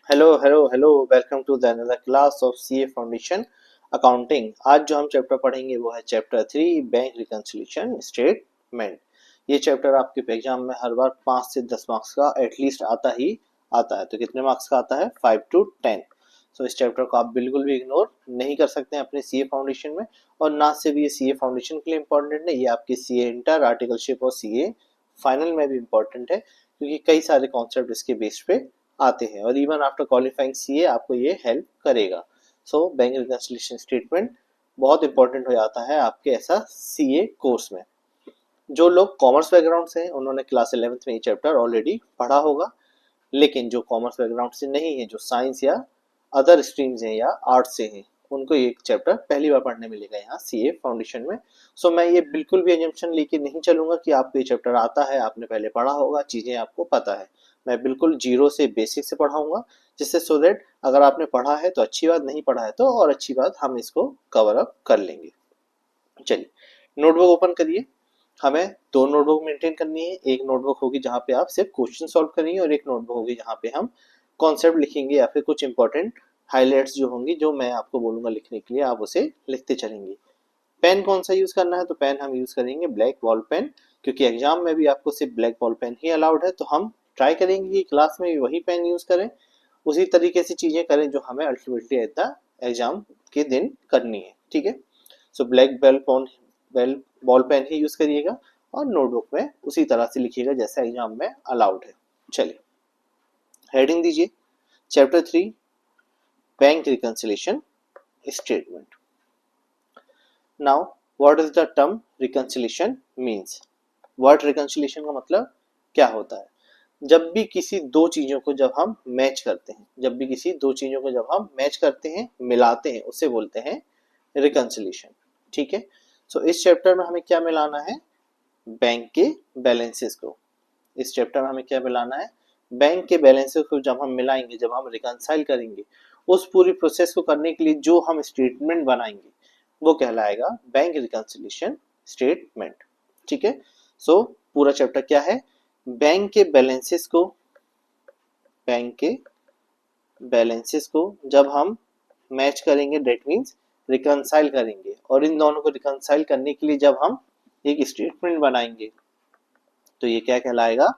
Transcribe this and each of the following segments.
Hello hello hello, welcome to the another class of CA foundation accounting. आज जो हम chapter पढ़ेंगे वो है चैप्टर 3 बैंक रिकंसिलिएशन स्टेटमेंट। ये चैप्टर आपके एग्जाम में हर बार 5 से 10 मार्क्स का एटलीस्ट आता ही आता है। तो कितने मार्क्स का आता है? 5 to 10। सो इस चैप्टर को आप बिल्कुल भी इग्नोर नहीं कर सकते हैं अपने सीए फाउंडेशन में। और ना सिर्फ ये सीए फाउंडेशन के लिए इम्पोर्टेंट है, ये आपके सीए इंटर, आर्टिकलशिप और सीए फाइनल में भी इम्पोर्टेंट है, क्योंकि कई सारे कॉन्सेप्ट इसके बेस पे आते हैं और इवन आफ्टर क्वालिफाइंग सीए आपको ये हेल्प करेगा। सो बैंक रिकंसिलिएशन स्टेटमेंट बहुत इंपॉर्टेंट हो जाता है आपके ऐसा सीए कोर्स में। जो लोग कॉमर्स बैकग्राउंड से हैं उन्होंने क्लास 11th में ये चैप्टर ऑलरेडी पढ़ा होगा, लेकिन जो कॉमर्स बैकग्राउंड से नहीं है, जो साइंस या अदर स्ट्रीम्स हैं या आर्ट्स से हैं, उनको ये चैप्टर पहली बार पढ़ने मिलेगा यहाँ सीए फाउंडेशन में। सो मैं ये बिल्कुल भी एजम्पशन लेके नहीं चलूंगा कि आपको ये चैप्टर आता है, आपने पहले पढ़ा होगा, चीजें आपको पता है। मैं बिल्कुल जीरो से बेसिक से पढ़ाऊंगा, जिससे सो दैट अगर आपने पढ़ा है तो अच्छी बात, नहीं पढ़ा है तो और अच्छी बात, हम इसको कवर अप कर लेंगे। चलिए, नोटबुक ओपन करिए। हमें दो नोटबुक मेंटेन करनी है। एक नोटबुक होगी जहाँ पे आप सिर्फ क्वेश्चन सॉल्व करेंगे और एक नोटबुक होगी जहाँ पे हम कॉन्सेप्ट लिखेंगे या फिर कुछ इंपॉर्टेंट हाइलाइट्स जो होंगी, जो मैं आपको बोलूंगा लिखने के लिए, आप उसे लिखते चलेंगे। पेन कौन सा यूज करना है? तो पेन हम यूज करेंगे ब्लैक बॉल पेन, क्योंकि एग्जाम में भी आपको सिर्फ ब्लैक बॉल पेन ही अलाउड है। तो हम ट्राई करेंगे कि क्लास में भी वही पेन यूज करें, उसी तरीके से चीजें करें जो हमें अल्टीमेटली एट द एग्जाम के दिन करनी है। ठीक है, so black ball ball pen ही यूज करिएगा और नोटबुक में उसी तरह से लिखिएगा जैसा एग्जाम में अलाउड है। चलिए, हेडिंग दीजिए chapter 3 bank reconciliation statement. Now what is the term reconciliation means? Word reconciliation का मतलब क्या होता है? जब भी किसी दो चीजों को जब हम मैच करते हैं, जब भी किसी दो चीजों को जब हम मैच करते हैं, मिलाते हैं, उसे बोलते हैं रिकंसिलिएशन। ठीक है, सो इस चैप्टर में हमें क्या मिलाना है? बैंक के बैलेंसेस को। इस चैप्टर में हमें क्या मिलाना है? बैंक के बैलेंसेस को जब हम मिलाएंगे, जब हम रिकंसाइल करेंगे, उस पूरी प्रोसेस को करने के लिए जो हम स्टेटमेंट बनाएंगे वो कहलाएगा बैंक रिकंसिलिएशन स्टेटमेंट। ठीक है, सो पूरा चैप्टर क्या है? बैंक के बैलेंसेस को, बैंक के बैलेंसेस को जब हम मैच करेंगे, डेट मीन्स रिकंसाइल करेंगे, और इन दोनों को रिकंसाइल करने के लिए जब हम एक स्टेटमेंट बनाएंगे, तो ये क्या कहलाएगा?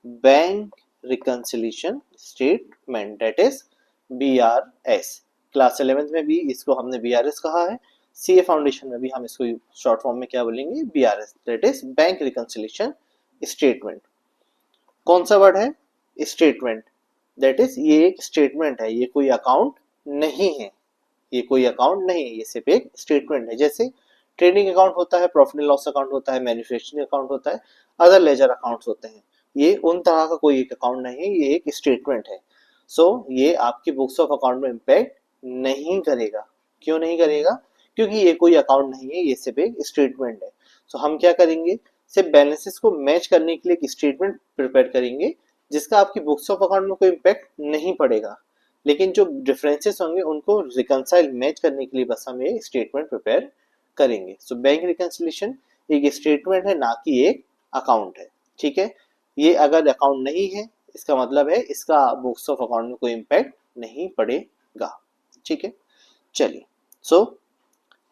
Bank reconciliation statement, that is BRS। Class 11th में भी इसको हमने BRS कहा है, सीए फाउंडेशन में भी हम इसको शॉर्ट फॉर्म में क्या बोलेंगे? BRS, that is bank reconciliation statement. कौन सा वर्ड है? स्टेटमेंट, दैट इज ये एक स्टेटमेंट है, ये कोई अकाउंट नहीं है, ये कोई अकाउंट नहीं है, ये सिर्फ एक स्टेटमेंट है। जैसे ट्रेडिंग अकाउंट होता है, प्रॉफिट एंड लॉस अकाउंट होता है, मैन्युफैक्चरिंग अकाउंट होता है, अदर लेजर अकाउंट्स होते हैं, ये उन तरह का कोई एक अकाउंट नहीं है, ये एक स्टेटमेंट है। सो ये आपकी बुक्स ऑफ अकाउंट में इम्पैक्ट नहीं करेगा। क्यों नहीं करेगा? क्योंकि ये कोई अकाउंट नहीं है, ये सिर्फ एक स्टेटमेंट है। सो हम क्या करेंगे? सिर्फ बैलेंसेस को मैच करने के लिए एक स्टेटमेंट प्रिपेयर करेंगे, जिसका आपकी बुक्स ऑफ अकाउंट में कोई इम्पैक्ट नहीं पड़ेगा, लेकिन जो डिफरेंसेस होंगे उनको रिकंसाइल मैच करने के लिए बस हम ये स्टेटमेंट प्रिपेयर करेंगे। सो बैंक रिकंसिलिएशन एक स्टेटमेंट है, ना कि एक अकाउंट है। ठीक है, ये अगर अकाउंट नहीं है, इसका मतलब है इसका बुक्स ऑफ अकाउंट में कोई इम्पैक्ट नहीं पड़ेगा। ठीक है, चलिए, सो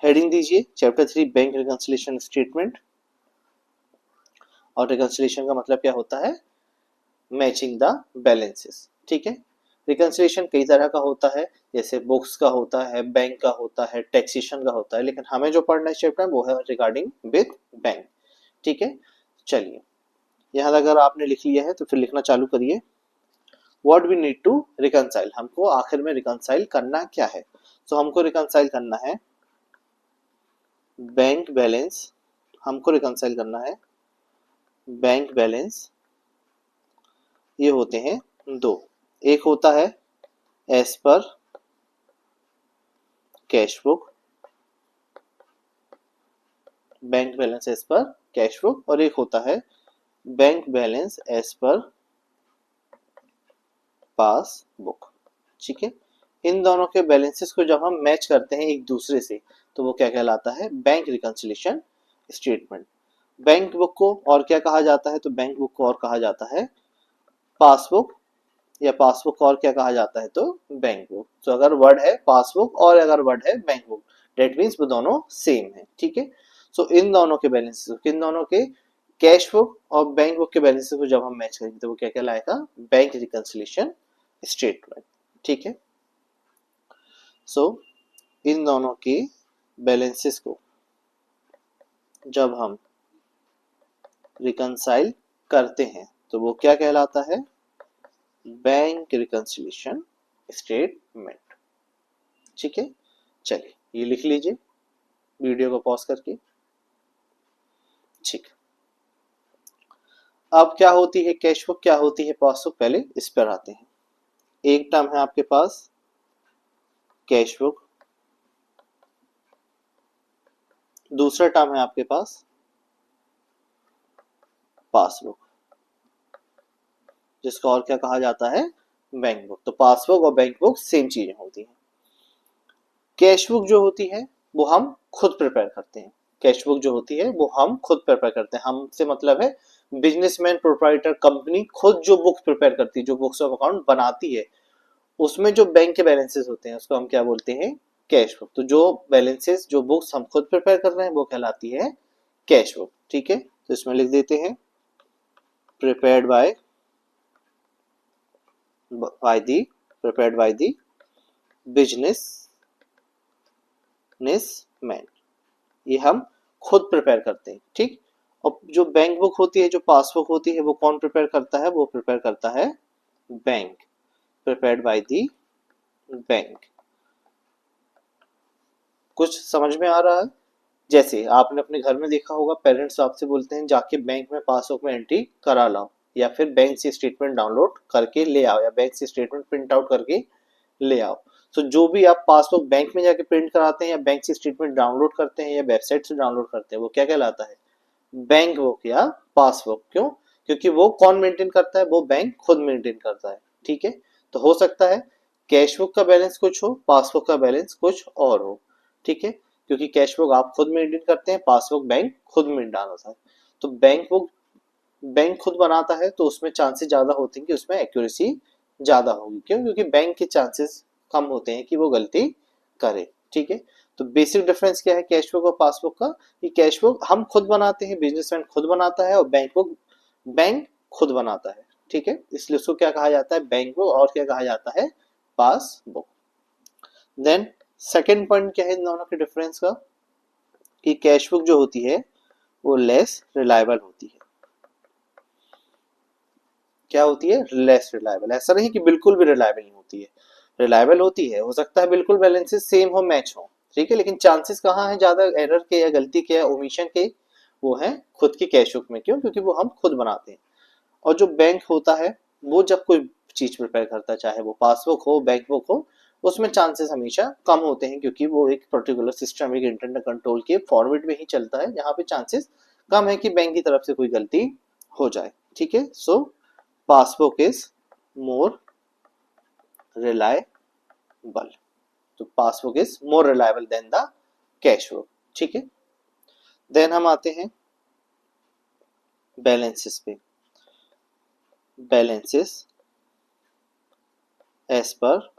हेडिंग दीजिए चैप्टर 3 बैंक रिकंसिलिएशन स्टेटमेंट। और रिकंसिलिएशन का मतलब क्या होता है? Matching the balances. ठीक है, रिकंसिलिएशन कई तरह का होता है, जैसे बुक्स का होता है, बैंक का होता है, टैक्सेशन का होता है, लेकिन हमें जो पढ़ना है चैप्टर वो है रिगार्डिंग विद बैंक। ठीक है, चलिए, यहाँ अगर आपने लिख लिया है तो फिर लिखना चालू करिए। What we need to reconcile, हमको आखिर में रिकंसाइल करना क्या है? तो हमको रिकंसाइल करना है बैंक बैलेंस, हमको रिकंसाइल करना है बैंक बैलेंस। ये होते हैं दो, एक होता है as per cash book, bank balance as per cash book, और एक होता है bank balance as per passbook. ठीक है, इन दोनों के बैलेंसेस को जब हम मैच करते हैं एक दूसरे से, तो वो क्या कहलाता है? Bank reconciliation statement. Bank book को और क्या कहा जाता है? तो बैंक बुक को और कहा जाता है पासबुक, या पासबुक और क्या कहा जाता है, तो बैंक बुक। तो अगर वर्ड है पासबुक और अगर वर्ड है बैंक बुक, डेट मीन्स वो दोनों सेम है, ठीक है। सो इन दोनों के बैलेंसेस, इन दोनों के कैश बुक और बैंक बुक के बैलेंसेस को जब हम मैच करेंगे तो वो क्या कहलाएगा, बैंक रिकंसिलिएशन स्टेटमेंट, ठीक है। सो इन दोनों के बैलेंसेस को जब हम रिकंसाइल करते हैं तो वो क्या कहलाता है, बैंक रिकंसिलिएशन स्टेटमेंट, ठीक है। चलिए ये लिख लीजिए वीडियो को पॉज करके, ठीक। अब क्या होती है कैश बुक, क्या होती है पासबुक, पहले इस पर आते हैं। एक टर्म है आपके पास कैश बुक, दूसरा टर्म है आपके पास पासबुक, जिसको और क्या कहा जाता है, बैंक बुक। तो पासबुक और बैंक बुक सेम चीजें होती हैं। कैश बुक जो होती है वो हम खुद प्रिपेयर करते हैं, कैश बुक जो होती है वो हम खुद प्रिपेयर करते हैं, हमसे मतलब है बिजनेसमैन प्रोप्राइटर कंपनी खुद जो बुक प्रिपेयर करती है, जो बुक्स ऑफ अकाउंट बनाती है, उसमें जो बैंक के बैलेंसेस होते हैं उसको हम क्या बोलते हैं, कैश बुक। तो जो बैलेंसेस, जो बुक्स हम खुद प्रिपेयर कर रहे हैं वो कहलाती है कैश बुक, ठीक है। तो इसमें लिख देते हैं प्रिपेयर्ड बाय द बिजनेसमैन, ये हम खुद प्रिपेयर करते हैं, ठीक। और जो बैंक बुक होती है, जो पासबुक होती है, वो कौन प्रिपेयर करता है, वो प्रिपेयर करता है bank, prepared by the bank. कुछ समझ में आ रहा है? जैसे आपने अपने घर में देखा होगा, पेरेंट्स आपसे बोलते हैं जाके बैंक में पासबुक में एंट्री करा लाओ, या फिर बैंक से स्टेटमेंट डाउनलोड करके ले आओ, या बैंक से स्टेटमेंट प्रिंट आउट करके ले आओ। तो जो भी आप पासबुक बैंक में जाके प्रिंट कराते हैं या बैंक से स्टेटमेंट डाउनलोड करते हैं या वेबसाइट से डाउनलोड करते हैं, वो क्या कहलाता है, बैंक बुक या पासबुक। क्यों? क्योंकि वो कौन मेंटेन करता है, वो बैंक खुद मेंटेन करता है, ठीक है। तो हो सकता है कैश बुक का बैलेंस कुछ हो, पासबुक का बैलेंस कुछ और हो, ठीक है। क्योंकि कैश बुक आप खुद मेंटेन करते हैं, पासबुक बैंक खुद मेंटेन डालता है। तो बैंक बुक बैंक खुद बनाता है तो उसमें चांसेस ज्यादा होते हैं कि उसमें एक्यूरेसी ज्यादा होगी। क्यों? क्योंकि बैंक के चांसेस कम होते हैं कि वो गलती करे, ठीक है। तो बेसिक डिफरेंस क्या है कैश बुक और पासबुक का, कि कैश बुक हम खुद बनाते हैं, बिजनेसमैन खुद बनाता है, और बैंक बुक बैंक खुद बनाता है, ठीक है। इसलिए उसको क्या कहा जाता है, बैंक बुक, और क्या कहा जाता है, पासबुक। देन सेकेंड पॉइंट क्या है इन दोनों के डिफरेंस का, कि कैश बुक जो होती है वो लेस रिलायबल होती है। क्या होती है, लेस रिलायबल। ऐसा नहीं कि बिल्कुल भी रिलायबल नहीं होती है, रिलायबल होती है, हो सकता है बिल्कुल बैलेंसेस सेम हो, मैच हो, ठीक है। लेकिन चांसेस कहाँ है ज्यादा एरर के या गलती के या ओमिशन के, वो है खुद की कैश बुक में। क्यों? क्योंकि वो हम खुद बनाते हैं। और जो बैंक होता है वो जब कोई चीज प्रिपेयर करता है, चाहे वो पासबुक हो बैंक बुक हो, उसमें चांसेस हमेशा कम होते हैं, क्योंकि वो एक पर्टिकुलर सिस्टम, एक इंटरनल कंट्रोल के फॉर्मेट में ही चलता है, जहाँ पे चांसेस कम है कि बैंक की तरफ से कोई गलती हो जाए, ठीक है। So passbook is more reliable, तो passbook is more reliable than the cash book, ठीक है। देन हम आते हैं बैलेंसेस पे, balances as per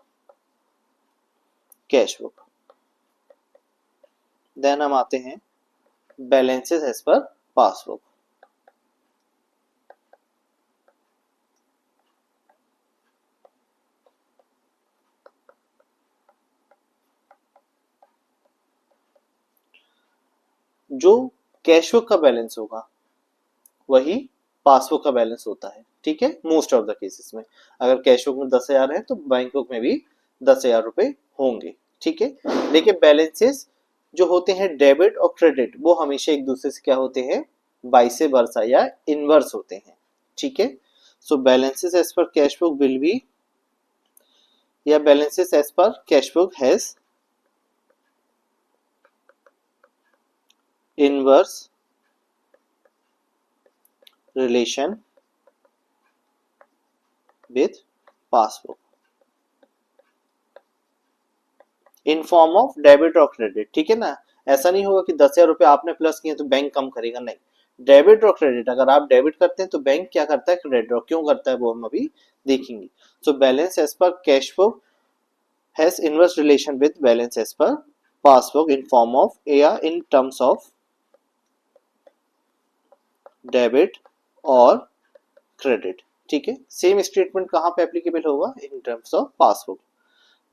cash book. Then हम आते हैं बैलेंसेस एज पर पासबुक। जो कैश बुक का बैलेंस होगा वही पासबुक का बैलेंस होता है, ठीक है। मोस्ट ऑफ द केसेस में अगर कैश बुक में 10,000 है तो बैंक बुक में भी 10,000 रुपए होंगे, ठीक है। लेकिन बैलेंसेस जो होते हैं डेबिट और क्रेडिट, वो हमेशा एक दूसरे से क्या होते हैं, वाइस वर्सा या इनवर्स होते हैं, ठीक है। So balances as per cash book will be, या balances as per cash book has inverse relation with passbook in form of debit और क्रेडिट, ठीक है ना। ऐसा नहीं होगा कि 10,000 रुपए आपने प्लस किए तो बैंक कम करेगा, नहीं। डेबिट और क्रेडिट, अगर आप डेबिट करते हैं तो बैंक क्या करता है, क्रेडिट, और क्यों करता है वो हम अभी देखेंगे। So balance as per cash book has inverse relation with balance as per passbook in form of या in terms of डेबिट और क्रेडिट। ठीक है, सेम स्टेटमेंट कहाँ पे एप्लीकेबल होगा, in terms of passbook.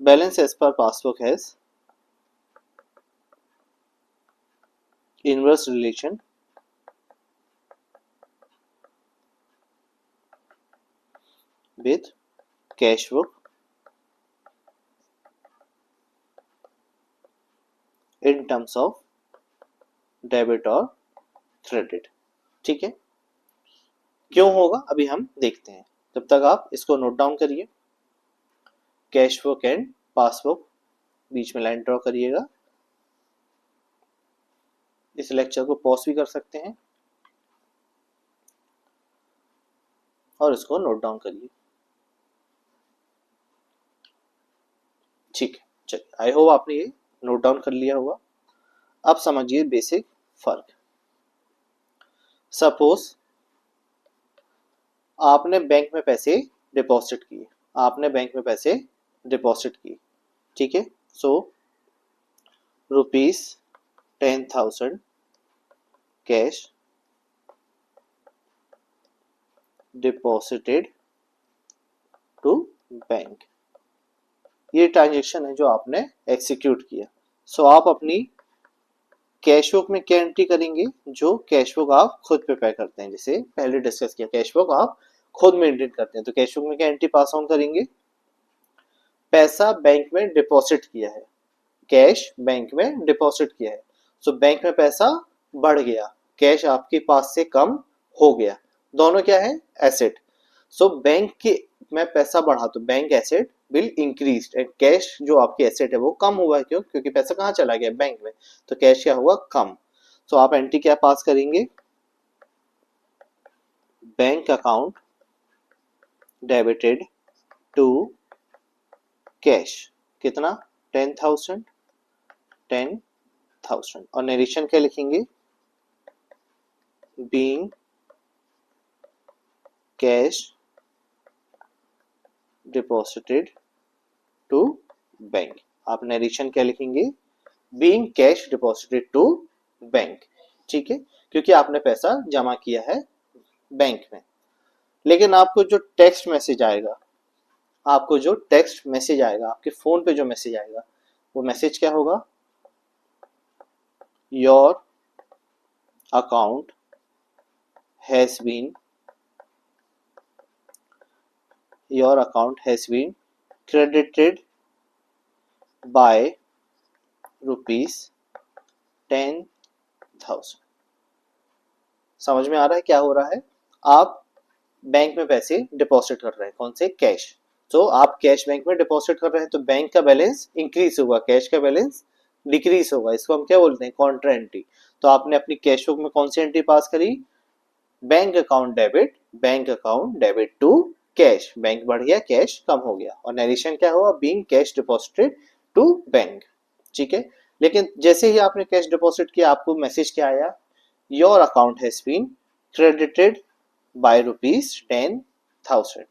Balance as per passbook has inverse relation with cash book in terms of debit और credit. ठीक है, क्यों होगा अभी हम देखते हैं, तब तक आप इसको नोट डाउन करिए। कैश बुक एंड पासबुक, बीच में लाइन ड्रॉ करिएगा। इस लेक्चर को पॉज भी कर सकते हैं और इसको नोट डाउन करिए। ठीक है, चलिए, आई होप आपने ये नोट डाउन कर लिया होगा। अब समझिए बेसिक फर्क। सपोज आपने बैंक में पैसे डिपॉजिट किए, आपने बैंक में पैसे डिपॉजिट किए, ठीक है। सो ₹10,000 कैश डिपॉजिटेड टू बैंक, ये ट्रांजेक्शन है जो आपने एक्सिक्यूट किया। सो आप अपनी कैश बुक में क्या एंट्री करेंगे, जो कैश बुक आप खुद प्रिपेयर करते हैं, जैसे पहले डिस्कस किया, कैश बुक आप खुद मेंटेन करते हैं, तो कैश बुक में क्या एंट्री पास ऑन करेंगे, पैसा बैंक में डिपॉजिट किया है, कैश बैंक में डिपॉजिट किया है। सो बैंक में पैसा बढ़ गया, कैश आपके पास से कम हो गया, दोनों क्या है, एसेट। सो बैंक के में पैसा बढ़ा तो bank asset will increase and cash जो आपकी एसेट है वो कम हुआ है, क्यों, क्योंकि पैसा कहाँ चला गया, बैंक में, तो कैश क्या हुआ, कम। सो आप एंट्री क्या पास करेंगे, bank account debited to cash, कितना, 10,000 10,000, और नरेशन क्या लिखेंगे, being cash deposited to bank. आप नरेशन क्या लिखेंगे, being cash deposited to bank, ठीक है, क्योंकि आपने पैसा जमा किया है बैंक में। लेकिन आपको जो टेक्स्ट मैसेज आएगा, आपको जो टेक्स्ट मैसेज आएगा, आपके फोन पे जो मैसेज आएगा, वो मैसेज क्या होगा, your account has been your account has been credited by ₹10,000। समझ में आ रहा है क्या हो रहा है, आप बैंक में पैसे डिपॉजिट कर रहे हैं, कौन से, कैश। तो आप कैश बैंक में डिपॉजिट कर रहे हैं तो बैंक का बैलेंस इंक्रीज होगा, कैश का बैलेंस डिक्रीज होगा, इसको हम क्या बोलते हैं, कॉन्ट्रा एंट्री। तो आपने अपनी कैश बुक में कौन सी एंट्री पास करी, bank account debit to cash, bank बढ़ गया, कैश कम हो गया, और नरेशन क्या हुआ, being cash deposited to bank, ठीक है। लेकिन जैसे ही आपने कैश डिपॉजिट किया, आपको मैसेज क्या आया, your account has been credited by ₹10,000।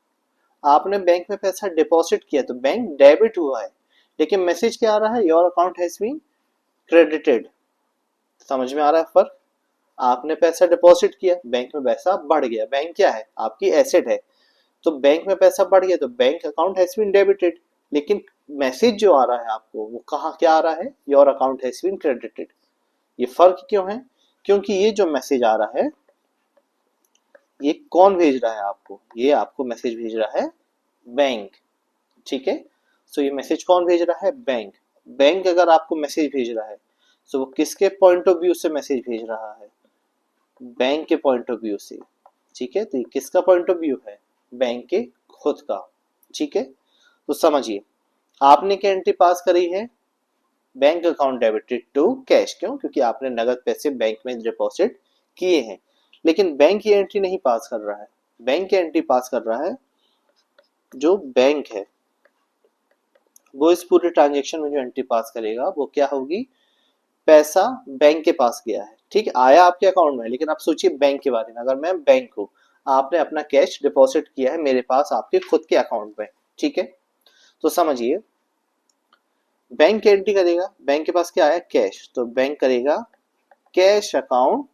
आपने बैंक में पैसा डिपॉजिट किया तो बैंक डेबिट हुआ है, लेकिन मैसेज क्या आ रहा है, your account has been credited. समझ में आ रहा है फर्क, आपने पैसा डिपॉजिट किया, बैंक में पैसा बढ़ गया, बैंक क्या है, आपकी एसेट है, तो बैंक में पैसा बढ़ गया तो bank account has been debited. लेकिन मैसेज जो आ रहा है आपको, वो कहाँ क्या आ रहा है, your account has been credited. ये फर्क क्यों है, क्योंकि ये जो मैसेज आ रहा है, ये कौन भेज रहा है आपको, ये आपको मैसेज भेज रहा है बैंक, ठीक है। सो ये मैसेज कौन भेज रहा है, बैंक। बैंक अगर आपको मैसेज भेज रहा है, तो वो किसके पॉइंट ऑफ व्यू से मैसेज भेज रहा है, बैंक के पॉइंट ऑफ व्यू से, ठीक है। तो ये किसका पॉइंट ऑफ व्यू है, बैंक के खुद का, ठीक है। तो समझिए, आपने क्या एंट्री पास करी है, bank account debited to cash, क्यों, क्योंकि आपने नगद पैसे बैंक में डिपॉजिट किए हैं। लेकिन बैंक ये एंट्री नहीं पास कर रहा है, बैंक ये एंट्री पास कर रहा है जो बैंक है, वो इस पूरे ट्रांजेक्शन में जो एंट्री पास करेगा वो क्या होगी, पैसा बैंक के पास गया है, ठीक है, आया आपके अकाउंट में, लेकिन आप सोचिए बैंक के बारे में, अगर मैं बैंक हूँ, आपने अपना कैश डिपॉजिट किया है मेरे पास आपके खुद के अकाउंट में, ठीक है, तो समझिए बैंक एंट्री करेगा, बैंक के पास क्या आया, कैश, तो बैंक करेगा कैश अकाउंट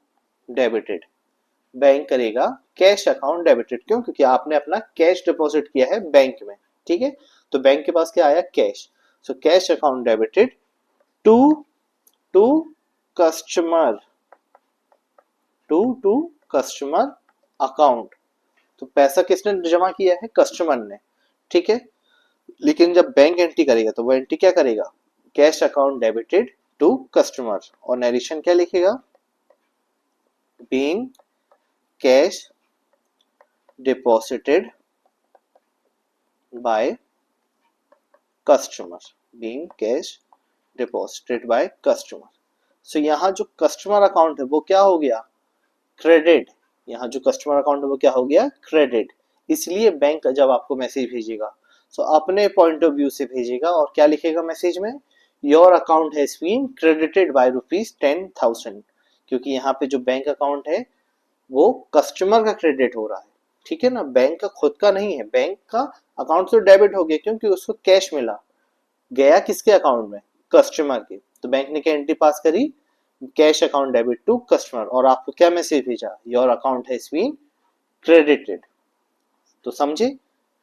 डेबिटेड, बैंक करेगा कैश अकाउंट डेबिटेड, क्यों, क्योंकि आपने अपना कैश डिपॉजिट किया है बैंक में, ठीक है, तो बैंक के पास क्या आया, cash, so cash account debited to to customer, to customer account, तो पैसा किसने जमा किया है, कस्टमर ने, ठीक है, लेकिन जब बैंक एंट्री करेगा तो वो एंट्री क्या करेगा, cash account debited to customer, और नरेशन क्या लिखेगा, being cash deposited by customer, being cash deposited by customer, so यहाँ जो कस्टमर अकाउंट है वो क्या हो गया, क्रेडिट, यहाँ जो कस्टमर अकाउंट है वो क्या हो गया, क्रेडिट, इसलिए बैंक जब आपको मैसेज भेजेगा सो अपने पॉइंट ऑफ व्यू से भेजेगा, और क्या लिखेगा मैसेज में, your account has been credited by ₹10,000, क्योंकि यहाँ पे जो बैंक अकाउंट है वो कस्टमर का क्रेडिट हो रहा है, ठीक है ना, बैंक का खुद का नहीं है, बैंक का अकाउंट तो डेबिट हो गया क्योंकि उसको कैश मिला, गया किसके अकाउंट में, कस्टमर के, तो बैंक ने क्या एंट्री पास करी, cash account debit to customer, और आपको क्या मैसेज भेजा, your account has been credited, तो समझे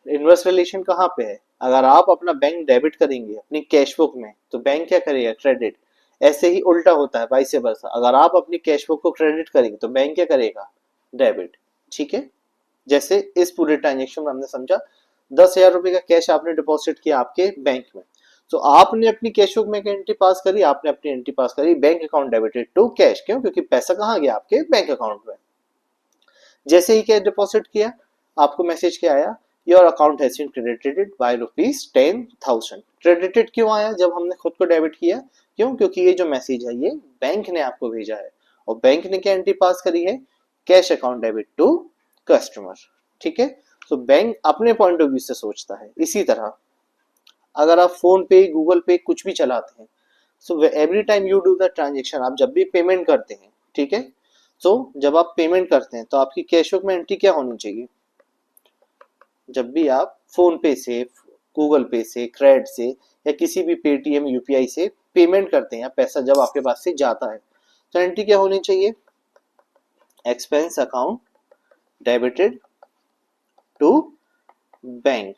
इनवर्स रिलेशन कहाँ पे है, अगर आप अपना बैंक डेबिट करेंगे अपनी कैश बुक में तो बैंक क्या करेगा, क्रेडिट, ऐसे ही उल्टा होता है वाइस वर्सा, अगर आप अपनी कैश बुक को क्रेडिट करेंगे तो बैंक क्या करेगा, डेबिट, ठीक है, जैसे इस पूरे ट्रांजेक्शन में हमने समझा 10,000 रुपए का कैश आपने डिपॉजिट किया आपके बैंक में, तो आपने अपनी कैश बुक में एंट्री पास करी, आपने अपनी एंट्री पास करी bank account debited to cash, क्यों, क्योंकि पैसा कहाँ गया, आपके बैंक अकाउंट में, जैसे ही कैश डिपॉजिट किया आपको मैसेज क्या आया, your account has been credited by ₹10,000, credited क्यों आया जब हमने खुद को डेबिट किया, क्यों, क्योंकि ये जो मैसेज है ये बैंक ने आपको भेजा है, और बैंक ने क्या एंट्री पास करी है, cash account debit to customer, ठीक है, तो बैंक अपने पॉइंट ऑफ व्यू से सोचता है, इसी तरह अगर आप फोन पे गूगल पे कुछ भी चलाते हैं, so every time you do the transaction, आप जब भी पेमेंट करते हैं, ठीक है, तो जब आप पेमेंट करते हैं तो आपकी कैश बुक में एंट्री क्या होनी चाहिए, जब भी आप फोन पे से, गूगल पे से, क्रेडिट से, या किसी भी पेटीएम यूपीआई से पेमेंट करते हैं, पैसा जब आपके पास से जाता है तो एंट्री क्या होनी चाहिए, expense account debited to bank,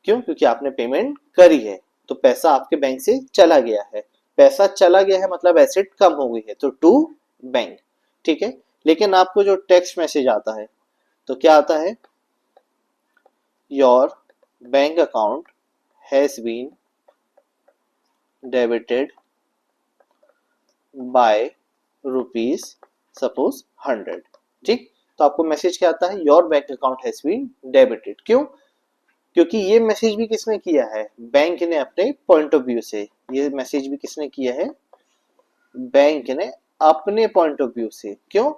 क्यों, क्योंकि आपने पेमेंट करी है तो पैसा आपके बैंक से चला गया है, पैसा चला गया है मतलब एसेट कम हो गई है, तो टू बैंक, ठीक है, लेकिन आपको जो टेक्स्ट मैसेज आता है तो क्या आता है, your bank account has been debited by rupees suppose 100, ठीक, तो आपको मैसेज क्या आता है, your bank account has been debited, क्यों, क्योंकि ये मैसेज भी किसने किया है, बैंक ने अपने पॉइंट ऑफ व्यू से, ये मैसेज भी किसने किया है, बैंक ने अपने पॉइंट ऑफ व्यू से, क्यों,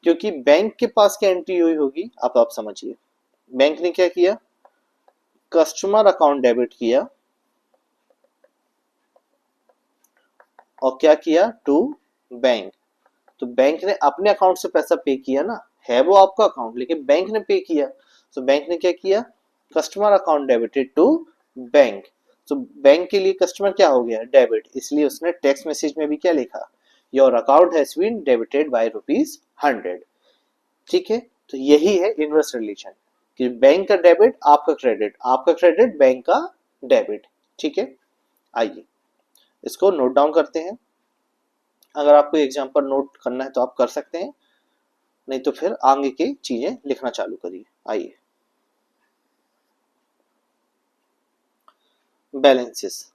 क्योंकि बैंक के पास क्या एंट्री हुई होगी, आप समझिए, बैंक ने क्या किया, कस्टमर अकाउंट डेबिट किया, और क्या किया, टू बैंक, तो बैंक ने अपने अकाउंट से पैसा पे किया ना, है वो आपका अकाउंट लेकिन बैंक ने पे किया, तो बैंक ने क्या किया, customer account debited to bank, तो बैंक के लिए कस्टमर क्या हो गया, डेबिट, इसलिए उसने टेक्स्ट मैसेज में भी क्या लिखा, your account has been debited by ₹100, ठीक है, तो यही है इनवर्स रिलेशन, कि बैंक का डेबिट आपका क्रेडिट बैंक का डेबिट, ठीक है, आइए इसको नोट डाउन करते हैं, अगर आपको एग्जाम्पल नोट करना है तो आप कर सकते हैं, नहीं तो फिर आगे की चीजें लिखना चालू करिए, आइए, balances,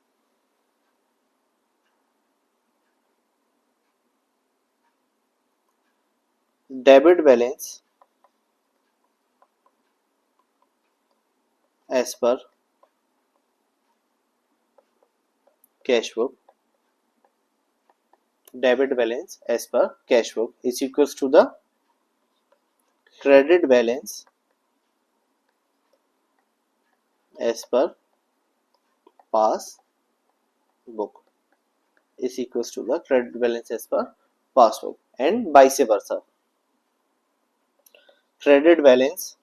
debit balance as per cash book, debit balance as per cash book is equals to the credit balance as per pass book, is equals to the credit balance as per passbook and vice versa. Credit balance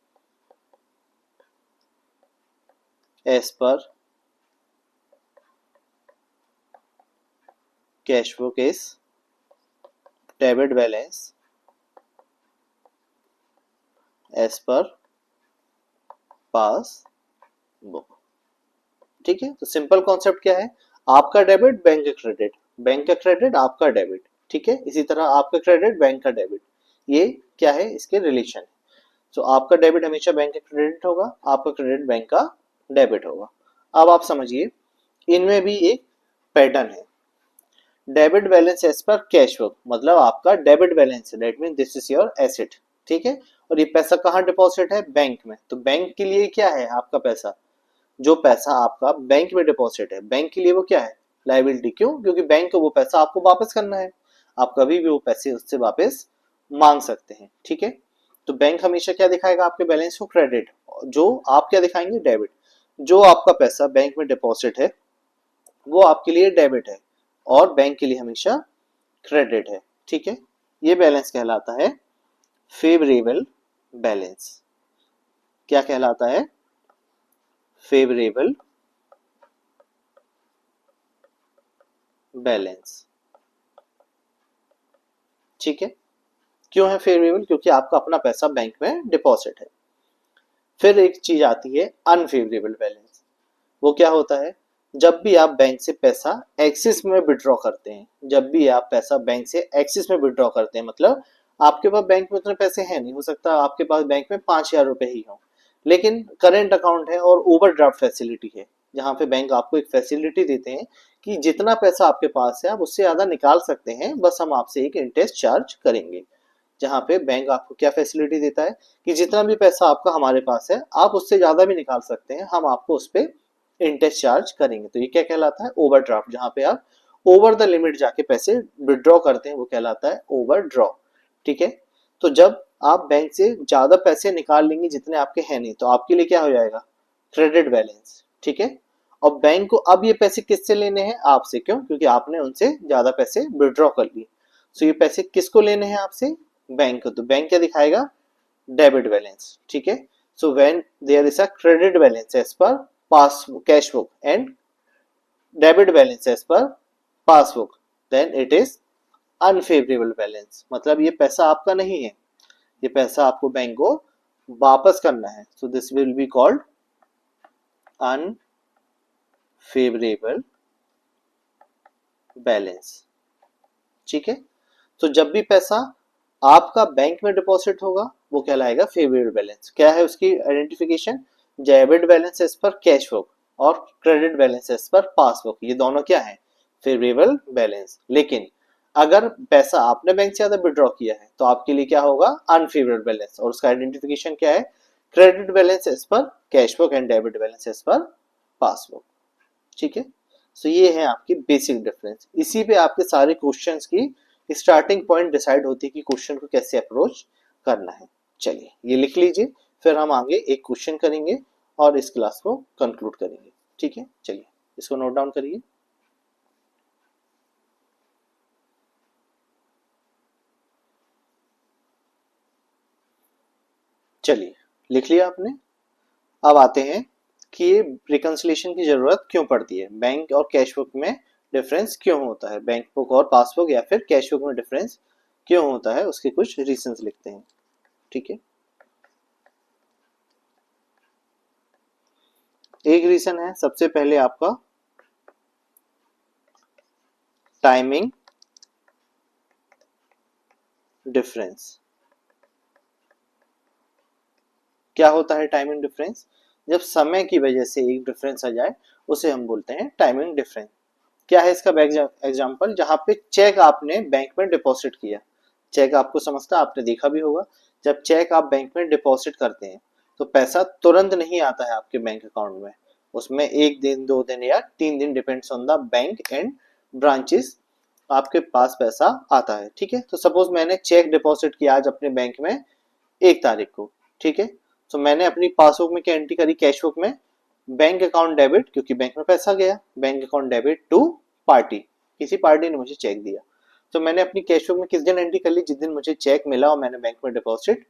as per cash book is debit balance as per passbook. ठीक है, तो simple concept क्या है, आपका debit bank का credit, bank का credit आपका debit, ठीक है, इसी तरह आपका क्रेडिट बैंक का डेबिट, ये क्या है, इसके रिलेशन। तो आपका डेबिट हमेशा बैंक का क्रेडिट होगा, आपका क्रेडिट बैंक का डेबिट होगा। अब आप समझिए इनमें भी एक पैटर्न है। Debit balance as per cash book, मतलब आपका डेबिट बैलेंस है, that mean this is your asset, ठीक है, और ये पैसा कहाँ डिपॉजिट है, बैंक में। तो बैंक के लिए क्या है, आपका पैसा, जो पैसा आपका बैंक में डिपॉजिट है, बैंक के लिए वो क्या है, लायबिलिटी। क्यों, क्योंकि बैंक को वो पैसा आपको वापस करना है, आप कभी भी वो पैसे उससे वापस मांग सकते हैं, ठीक है। तो बैंक हमेशा क्या दिखाएगा, आपके बैलेंस को क्रेडिट, जो आप क्या दिखाएंगे, डेबिट। जो आपका पैसा बैंक में डिपॉजिट है वो आपके लिए डेबिट है और बैंक के लिए हमेशा क्रेडिट है, ठीक है। ये बैलेंस कहलाता है फेवरेबल बैलेंस। क्या कहलाता है, फेवरेबल बैलेंस, ठीक है। क्यों है फेवरेबल, क्योंकि आपका अपना पैसा बैंक में डिपॉजिट है। फिर एक चीज आती है अनफेवरेबल बैलेंस। वो क्या होता है, जब भी आप बैंक से पैसा एक्सिस में विड्रॉ करते हैं, जब भी आप पैसा बैंक से एक्सिस में विड्रॉ करते हैं, मतलब आपके पास बैंक में उतने पैसे हैं नहीं, हो सकता आपके पास बैंक में 5,000 रुपए ही हो, लेकिन करेंट अकाउंट है और ओवरड्राफ्ट फैसिलिटी है, जहां पे बैंक आपको एक फैसिलिटी देते हैं कि जितना पैसा आपके पास है आप उससे ज्यादा निकाल सकते हैं, बस हम आपसे एक इंटरेस्ट चार्ज करेंगे। जहां पे बैंक आपको क्या फैसिलिटी देता है कि जितना भी पैसा आपका हमारे पास है आप उससे ज्यादा भी निकाल सकते हैं, हम आपको उस पर इंटरेस्ट चार्ज करेंगे। तो ये क्या कहलाता है, ओवरड्राफ्ट। जहां पे आप ओवर द लिमिट जाके पैसे विड्रॉ करते हैं वो कहलाता है ओवरड्रॉ, ठीक है। तो जब आप बैंक से ज्यादा पैसे निकाल लेंगे जितने आपके हैं नहीं, तो आपके लिए क्या हो जाएगा, क्रेडिट बैलेंस, ठीक है। और बैंक को अब ये पैसे किससे लेने हैं, आपसे। क्यों, क्योंकि आपने उनसे ज्यादा पैसे विड्रॉ कर लिए। तो ये पैसे किसको लेने हैं आपसे, बैंक को। तो बैंक क्या दिखाएगा, डेबिट बैलेंस, ठीक है। So when there is a credit balance as per pass cash book and debit balance as per passbook, then it is unfavourable balance, मतलब ये पैसा आपका नहीं है, ये पैसा आपको बैंक को वापस करना है। So this will be called unfavourable balance, ठीक है। तो जब भी पैसा आपका बैंक में डिपॉजिट होगा वो कहलाएगा फेवरेबल बैलेंस। क्या है उसकी identification, debit balance as per cash book और credit balance as per passbook, ये दोनों क्या है, फेवरेबल बैलेंस। लेकिन अगर पैसा आपने बैंक से ज्यादा विड्रॉ किया है तो आपके लिए क्या होगा, अनफेवरेबल बैलेंस, और उसका आइडेंटिफिकेशन क्या है, credit balance as per cash book and debit balance as per passbook, ठीक है। सो ये है आपकी बेसिक डिफरेंस। इसी पे आपके सारे क्वेश्चंस की स्टार्टिंग पॉइंट डिसाइड होती है कि क्वेश्चन को कैसे अप्रोच करना है। चलिए ये लिख लीजिए, फिर हम आगे एक क्वेश्चन करेंगे और इस क्लास को कंक्लूड करेंगे, ठीक है। चलिए इसको नोट डाउन करिए। चलिए लिख लिया आपने। अब आते हैं कि ये रिकंसिलिएशन की जरूरत क्यों पड़ती है, बैंक और कैश बुक में डिफरेंस क्यों होता है, बैंक बुक और पासबुक या फिर कैश बुक में डिफरेंस क्यों होता है, उसके कुछ रीजंस लिखते हैं, ठीक है। एक रीजन है सबसे पहले आपका टाइमिंग डिफरेंस। क्या होता है टाइमिंग डिफरेंस, जब समय की वजह से एक डिफरेंस आ जाए उसे हम बोलते हैं टाइमिंग डिफरेंस। क्या है इसका एग्जांपल, जहां पे चेक आपने बैंक में डिपॉजिट किया, चेक आपको समझता आपने देखा भी होगा, जब चेक आप बैंक में डिपॉजिट करते हैं तो पैसा तुरंत नहीं आता है आपके बैंक अकाउंट में, उसमें 1 दिन 2 दिन या 3 दिन depends on the bank and branches आपके पास पैसा आता है, ठीक है। तो सपोज मैंने चेक डिपॉजिट किया आज अपने बैंक में 1 तारीख को, ठीक है। तो मैंने अपनी पासबुक में क्या एंट्री करी, कैश बुक में बैंक अकाउंट डेबिट, क्योंकि बैंक में पैसा गया, bank account debit to party, किसी पार्टी ने मुझे चेक दिया। तो मैंने अपनी कैश बुक में किस दिन एंट्री कर ली, जिस दिन मुझे चेक मिला और मैंने बैंक में डिपॉजिट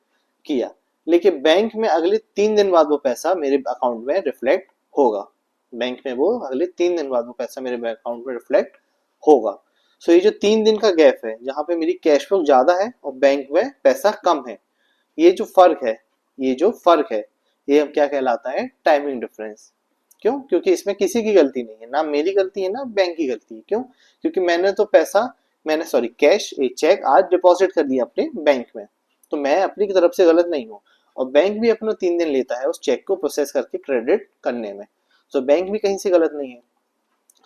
किया। लेकिन बैंक में अगले 3 दिन बाद वो पैसा मेरे अकाउंट में रिफ्लेक्ट होगा, बैंक में वो अगले 3 दिन बाद वो पैसा मेरे बैंक अकाउंट में रिफ्लेक्ट होगा। सो ये जो 3 दिन का गैप है जहां पे मेरी कैश बुक ज्यादा है और बैंक में पैसा कम है, ये जो फर्क है, ये अब क्या कहलाता है, टाइमिंग डिफरेंस। क्यों? क्योंकि इसमें किसी की गलती नहीं है, ना मेरी गलती है ना बैंक की गलती है। क्यों? क्योंकि मैंने तो पैसा, मैंने सॉरी कैश, एक चेक आज डिपॉजिट कर दिया अपने बैंक में, तो मैं अपनी की तरफ से गलत नहीं हूँ। और बैंक भी अपना 3 दिन लेता है उस चेक को प्रोसेस करके क्रेडिट करने में, तो बैंक भी कहीं से गलत नहीं है।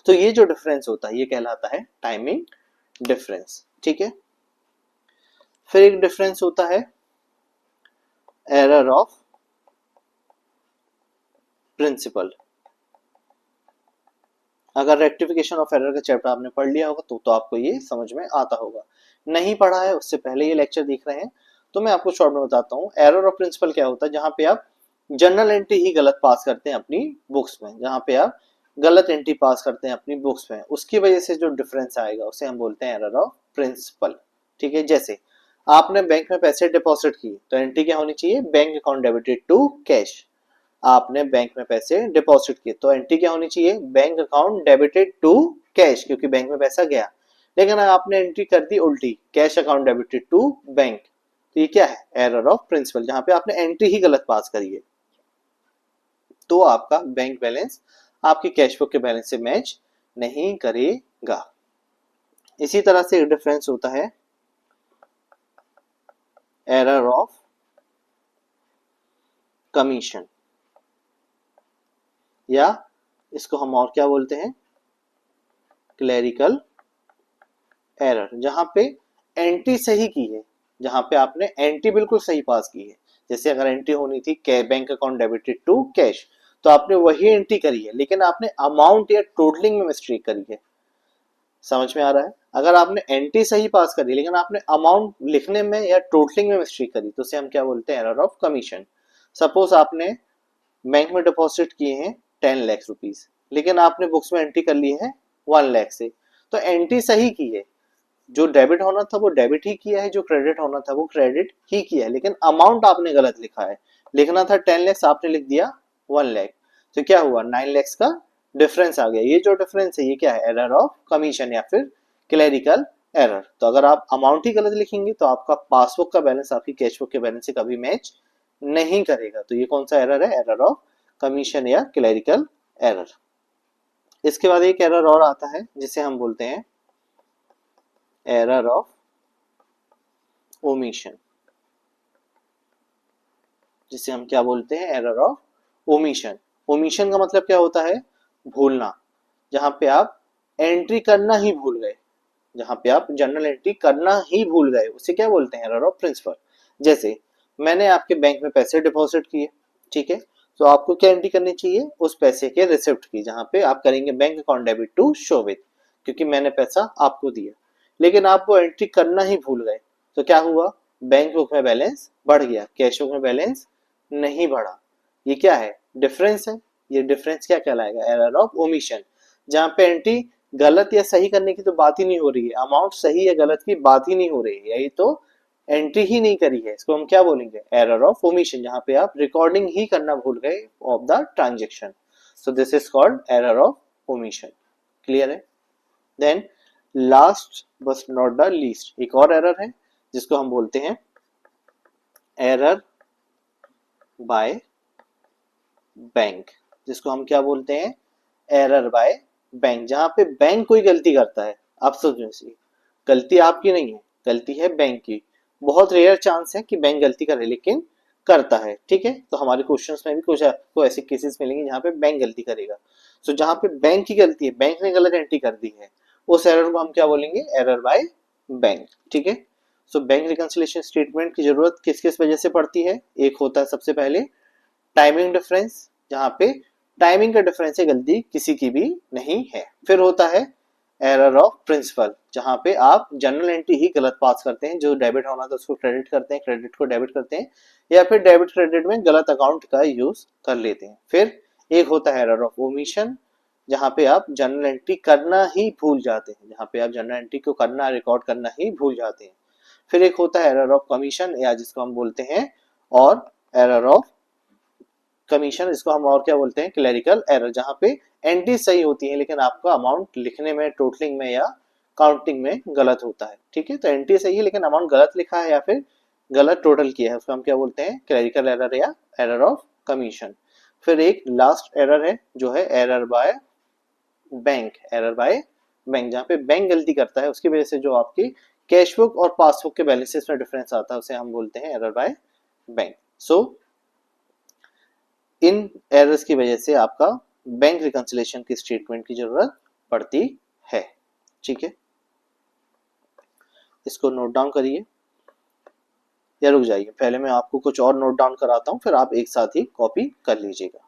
तो ये जो डिफरेंस होता है ये कहलाता है टाइमिंग डिफरेंस। ठीक है, फिर एक डिफरेंस होता है एरर ऑफ प्रिंसिपल। अगर रेक्टिफिकेशन ऑफ एरर का चैप्टर आपने पढ़ लिया होगा तो आपको ये समझ में आता होगा। नहीं पढ़ा है, उससे पहले ये लेक्चर देख रहे हैं, तो मैं आपको शॉर्ट में बताता हूँ। एरर ऑफ प्रिंसिपल क्या होता है, जहां पे आप जनरल एंट्री ही गलत पास करते हैं अपनी बुक्स में, जहां पे आप गलत एंट्री पास करते हैं अपनी बुक्स में, उसकी वजह से जो डिफरेंस आएगा उसे हम बोलते हैं एरर ऑफ प्रिंसिपल। ठीक है, जैसे आपने बैंक में पैसे डिपॉजिट किए तो एंट्री क्या होनी चाहिए, bank account debited to cash. आपने बैंक में पैसे डिपॉजिट किए तो एंट्री क्या होनी चाहिए, bank account debited to cash, क्योंकि बैंक में पैसा गया। लेकिन आपने एंट्री कर दी उल्टी, cash account debited to bank, तो ये क्या है, एरर ऑफ प्रिंसिपल, जहां पे आपने एंट्री ही गलत पास करी है। तो आपका बैंक बैलेंस आपकी कैश बुक के बैलेंस से मैच नहीं करेगा। इसी तरह से एक डिफरेंस होता है एरर ऑफ कमीशन, या इसको हम और क्या बोलते हैं, क्लेरिकल एरर, जहां पे एंट्री सही की है, जहां पे आपने एंट्री बिल्कुल सही पास की है। जैसे अगर एंट्री होनी थी bank account debited to cash, तो आपने वही एंट्री करी है, लेकिन आपने अमाउंट या टोटलिंग में मिस्टेक करी है। समझ में आ रहा है? अगर आपने एंट्री सही पास करी लेकिन आपने अमाउंट लिखने में या टोटलिंग में मिस्टेक करी, तो उसे हम क्या बोलते हैं, एरर ऑफ कमीशन। सपोज आपने बैंक में डिपॉजिट किए हैं 10 लाख रुपीज, लेकिन आपने बुक्स में एंट्री कर ली है 1 लाख से, तो एंट्री सही की है, जो डेबिट होना था वो डेबिट ही किया है, जो क्रेडिट होना था वो क्रेडिट ही किया है, लेकिन अमाउंट आपने गलत लिखा है। लिखना था 10 लाख, आपने लिख दिया 1 लाख, तो क्या हुआ, 9 लाख का डिफरेंस आ गया। ये जो डिफरेंस है ये क्या है, एरर ऑफ कमीशन या फिर क्लेरिकल एरर। तो अगर आप अमाउंट ही गलत लिखेंगे तो आपका पासबुक का बैलेंस आपकी कैश बुक के बैलेंस से कभी मैच नहीं करेगा। तो ये कौन सा एरर है, एरर ऑफ कमीशन या क्लेरिकल एरर। इसके बाद एक एरर और आता है जिसे हम बोलते हैं एरर ऑफ ओमिशन, जिसे हम क्या बोलते हैं, एरर ऑफ ओमिशन। ओमिशन का मतलब क्या होता है, भूलना, जहां पे आप एंट्री करना ही भूल गए, जहां पे आप जनरल एंट्री करना ही भूल गए, उसे क्या बोलते हैं, एरर ऑफ प्रिंसिपल। जैसे मैंने आपके बैंक में पैसे डिपॉजिट किए, ठीक है, तो आपको क्या एंट्री करनी चाहिए, उस पैसे के रिसिप्ट की, जहां पे आप करेंगे bank account debit to show with, क्योंकि मैंने पैसा आपको दिया, लेकिन आप वो एंट्री करना ही भूल गए, तो क्या हुआ, बैंक बुक में बैलेंस बढ़ गया, कैश बुक में बैलेंस नहीं बढ़ा। ये क्या है, डिफरेंस है। ये डिफरेंस क्या कहलाएगा, एरर ऑफ ओमिशन, जहां पे एंट्री गलत या सही करने की तो बात ही नहीं हो रही है, अमाउंट सही या गलत की बात ही नहीं हो रही है, यही तो एंट्री ही नहीं करी है, इसको हम क्या बोलेंगे, एरर ऑफ ओमिशन, जहां पे आप रिकॉर्डिंग ही करना भूल गए of the transaction. So this is called error of omission. Clear है? Then last but not the least एक और एरर है जिसको हम बोलते हैं एरर बाय बैंक, जिसको हम क्या बोलते हैं, एरर बाय बैंक, जहां पे बैंक कोई गलती करता है। आप सोचो, गलती आपकी नहीं है, गलती है बैंक की। बहुत रेयर चांस है कि बैंक गलती करे, लेकिन करता है। ठीक है, तो हमारे क्वेश्चंस में भी कुछ आपको ऐसे केसेस मिलेंगे जहां पे बैंक गलती करेगा। सो जहां पे बैंक की गलती है, बैंक ने गलत एंट्री कर दी है, उस एरर को हम क्या बोलेंगे, एरर बाय बैंक। ठीक है, सो बैंक रिकंसिलिएशन स्टेटमेंट की जरूरत किस किस वजह से पड़ती है, एक होता है सबसे पहले टाइमिंग डिफरेंस, जहां पे टाइमिंग का डिफरेंस है, गलती किसी की भी नहीं है। फिर होता है एरर ऑफ प्रिंसिपल, जहां पे आप जनरल एंट्री ही गलत पास करते हैं, जो डेबिट होना था उसको क्रेडिट करते हैं, क्रेडिट को डेबिट करते हैं, या फिर डेबिट क्रेडिट में गलत अकाउंट का यूज कर लेते हैं। फिर एक होता है एरर ऑफ ओमिशन, जहाँ पे आप जर्नल एंट्री करना ही भूल जाते हैं, जहाँ पे आप जर्नल एंट्री को करना, रिकॉर्ड करना ही भूल जाते हैं। फिर एक होता है एरर ऑफ कमीशन, या जिसको हम बोलते हैं और एरर ऑफ कमीशन, इसको हम और क्या बोलते हैं, क्लेरिकल एरर, जहाँ पे एंट्री सही होती है लेकिन आपका अमाउंट लिखने में, टोटलिंग में या काउंटिंग में गलत होता है। ठीक है, तो एंट्री सही है लेकिन अमाउंट गलत लिखा है या फिर गलत टोटल किया है, उसको हम क्या बोलते हैं, क्लेरिकल एरर या एरर ऑफ कमीशन। फिर एक लास्ट एरर है जो है error by bank, error by bank, जहाँ पे बैंक गलती करता है, उसकी वजह से जो आपकी कैश बुक और पासबुक के बैलेंसेस में डिफरेंस आता है, उसे हम बोलते हैं error by bank. So in errors की वजह से आपका बैंक रिकंसिलेशन की स्टेटमेंट की जरूरत पड़ती है। ठीक है, इसको नोट डाउन करिए या रुक जाइए, पहले मैं आपको कुछ और नोट डाउन कराता हूं, फिर आप एक साथ ही कॉपी कर लीजिएगा।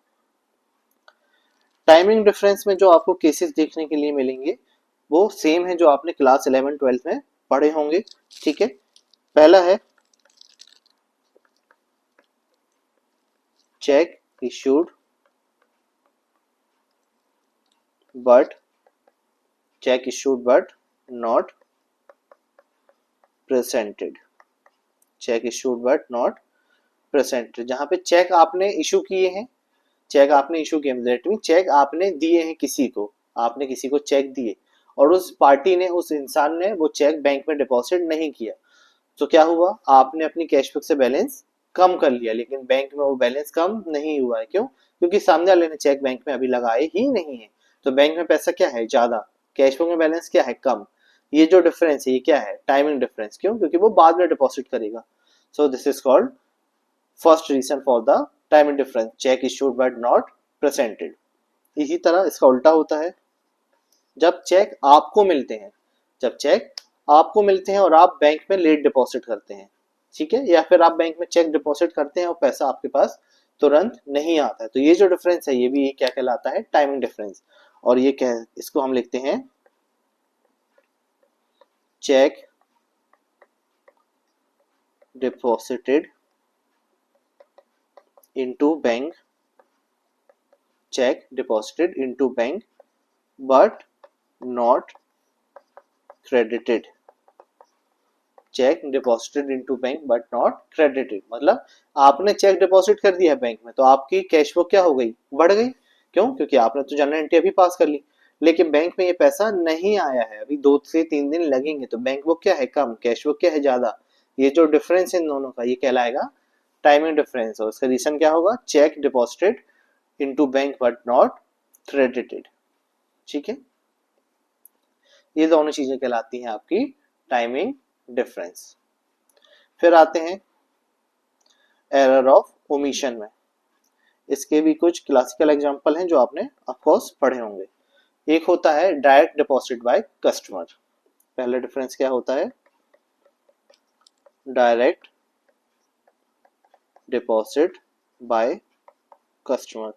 टाइमिंग डिफरेंस में जो आपको केसेस देखने के लिए मिलेंगे वो सेम है जो आपने क्लास 11-12 में पढ़े होंगे। ठीक है, पहला है check issued but not presented, check issued but not presented, जहां पे चेक आपने इशू किए हैं, चेक आपने इशू किए, दैट मीन चेक आपने दिए हैं किसी को, आपने किसी को चेक दिए और उस पार्टी ने, उस इंसान ने वो चेक बैंक में डिपॉजिट नहीं किया, तो क्या हुआ, आपने अपनी कैश बुक से बैलेंस कम कर लिया लेकिन बैंक में वो बैलेंस कम नहीं हुआ है। क्यों? क्योंकि सामने वाले ने चेक बैंक में अभी लगाए ही नहीं है, तो बैंक में पैसा क्या है, ज्यादा, कैश बुक में बैलेंस क्या है, कम। ये जो डिफरेंस है ये क्या है, टाइमिंग डिफरेंस। क्यों? क्योंकि वो बाद में डिपॉजिट करेगा। So this is called first reason for the timing difference, cheque issued but not presented. इसी तरह इसका उल्टा होता है, जब चेक आपको मिलते हैं, जब चेक आपको मिलते हैं और आप बैंक में लेट डिपॉजिट करते हैं, ठीक है, या फिर आप बैंक में चेक डिपॉजिट करते हैं और पैसा आपके पास तुरंत नहीं आता है, तो ये जो डिफरेंस है ये भी क्या कहलाता है, टाइमिंग डिफरेंस। और ये क्या, इसको हम लिखते हैं check deposited into bank, check deposited into bank but not credited, check deposited into bank but not credited, मतलब आपने चेक डिपॉजिट कर दिया है बैंक में तो आपकी कैश फ्लो क्या हो गई, बढ़ गई। क्यों? क्योंकि आपने तो जनरल एंट्री अभी पास कर ली, लेकिन बैंक में ये पैसा नहीं आया है, अभी 2 से 3 दिन लगेंगे, तो बैंक बुक क्या है, कम, कैश बुक क्या है, ज्यादा। ये जो डिफरेंस है इन दोनों का ये कहलाएगा टाइमिंग डिफरेंस, और उसका रीजन क्या होगा, check deposited into bank but not credited. ठीक है, ये दोनों चीजें कहलाती हैं आपकी टाइमिंग डिफरेंस। फिर आते हैं एरर ऑफ ओमिशन में, इसके भी कुछ क्लासिकल एग्जांपल हैं जो आपने ऑफ कोर्स पढ़े होंगे। एक होता है डायरेक्ट डिपॉजिट बाय कस्टमर, पहला डिफरेंस क्या होता है, डायरेक्ट डिपॉजिट बाय कस्टमर,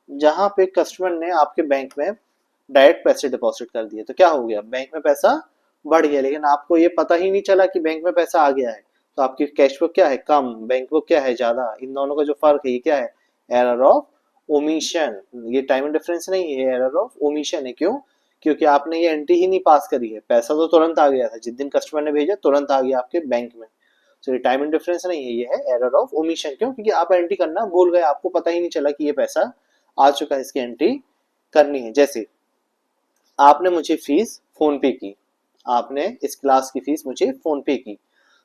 जहां पे कस्टमर ने आपके बैंक में डायरेक्ट पैसे डिपॉजिट कर दिए, तो क्या हो गया, बैंक में पैसा बढ़ गया लेकिन आपको ये पता ही नहीं चला कि बैंक में पैसा आ गया है, तो आपकी कैश बुक क्या है, कम, बैंक बुक क्या है, ज्यादा। इन दोनों का जो फर्क है ये क्या है, एरर ऑफ ओमिशन। ये टाइमिंग डिफरेंस नहीं है, एरर ऑफ ओमिशन है। क्यों? क्योंकि आपने ये एंट्री ही नहीं पास करी है, पैसा तो तुरंत आ गया था, जिस दिन कस्टमर ने भेजा तुरंत आ गया आपके बैंक में, तो ये टाइमिंग डिफरेंस नहीं है, ये है एरर ऑफ ओमिशन। क्यों? क्योंकि आप एंट्री करना भूल गए, आपको पता ही नहीं चला कि ये पैसा आ चुका है, इसकी एंट्री करनी है। जैसे आपने मुझे फीस फोन पे की, आपने इस क्लास की फीस मुझे फोन पे की,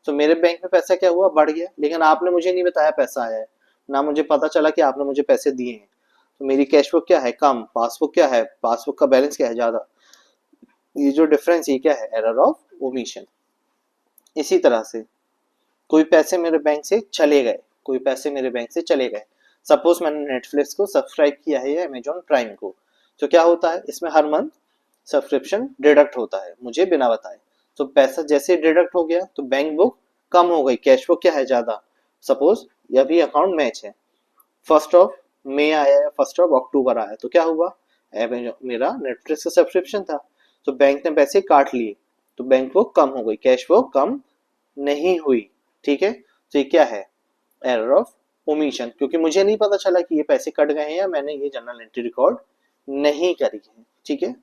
तो मेरे बैंक में पैसा क्या हुआ, बढ़ गया, लेकिन आपने मुझे नहीं बताया पैसा आया है, ना मुझे पता चला कि आपने मुझे पैसे दिए हैं, तो मेरी कैश बुक क्या है, कम, पासबुक क्या है, पासबुक का बैलेंस क्या है, ज्यादा। ये जो डिफरेंस ये क्या है, एरर ऑफ ओमिशन। इसी तरह से कोई पैसे मेरे बैंक से चले गए, कोई पैसे मेरे बैंक से चले गए, सपोज मैंने नेटफ्लिक्स को सब्सक्राइब किया है या अमेजॉन प्राइम को, तो क्या होता है, इसमें हर मंथ सब्सक्रिप्शन डिडक्ट होता है मुझे बिना बताए, तो पैसा जैसे डिडक्ट हो गया तो बैंक बुक कम हो गई, कैश बुक क्या है, ज्यादा। सपोज यह भी अकाउंट मैच है, 1 आया या 1 आया, तो क्या हुआ, मेरा नेटफ्लिक्स का सब्सक्रिप्शन था, तो बैंक ने पैसे काट लिए, तो बैंक बुक कम हो गई, कैश बुक कम नहीं हुई। ठीक है, तो ये क्या है, एरर ऑफ ओमिशन, क्योंकि मुझे नहीं पता चला कि ये पैसे कट गए हैं या मैंने ये जर्नल एंट्री रिकॉर्ड नहीं करी है, ठीक है।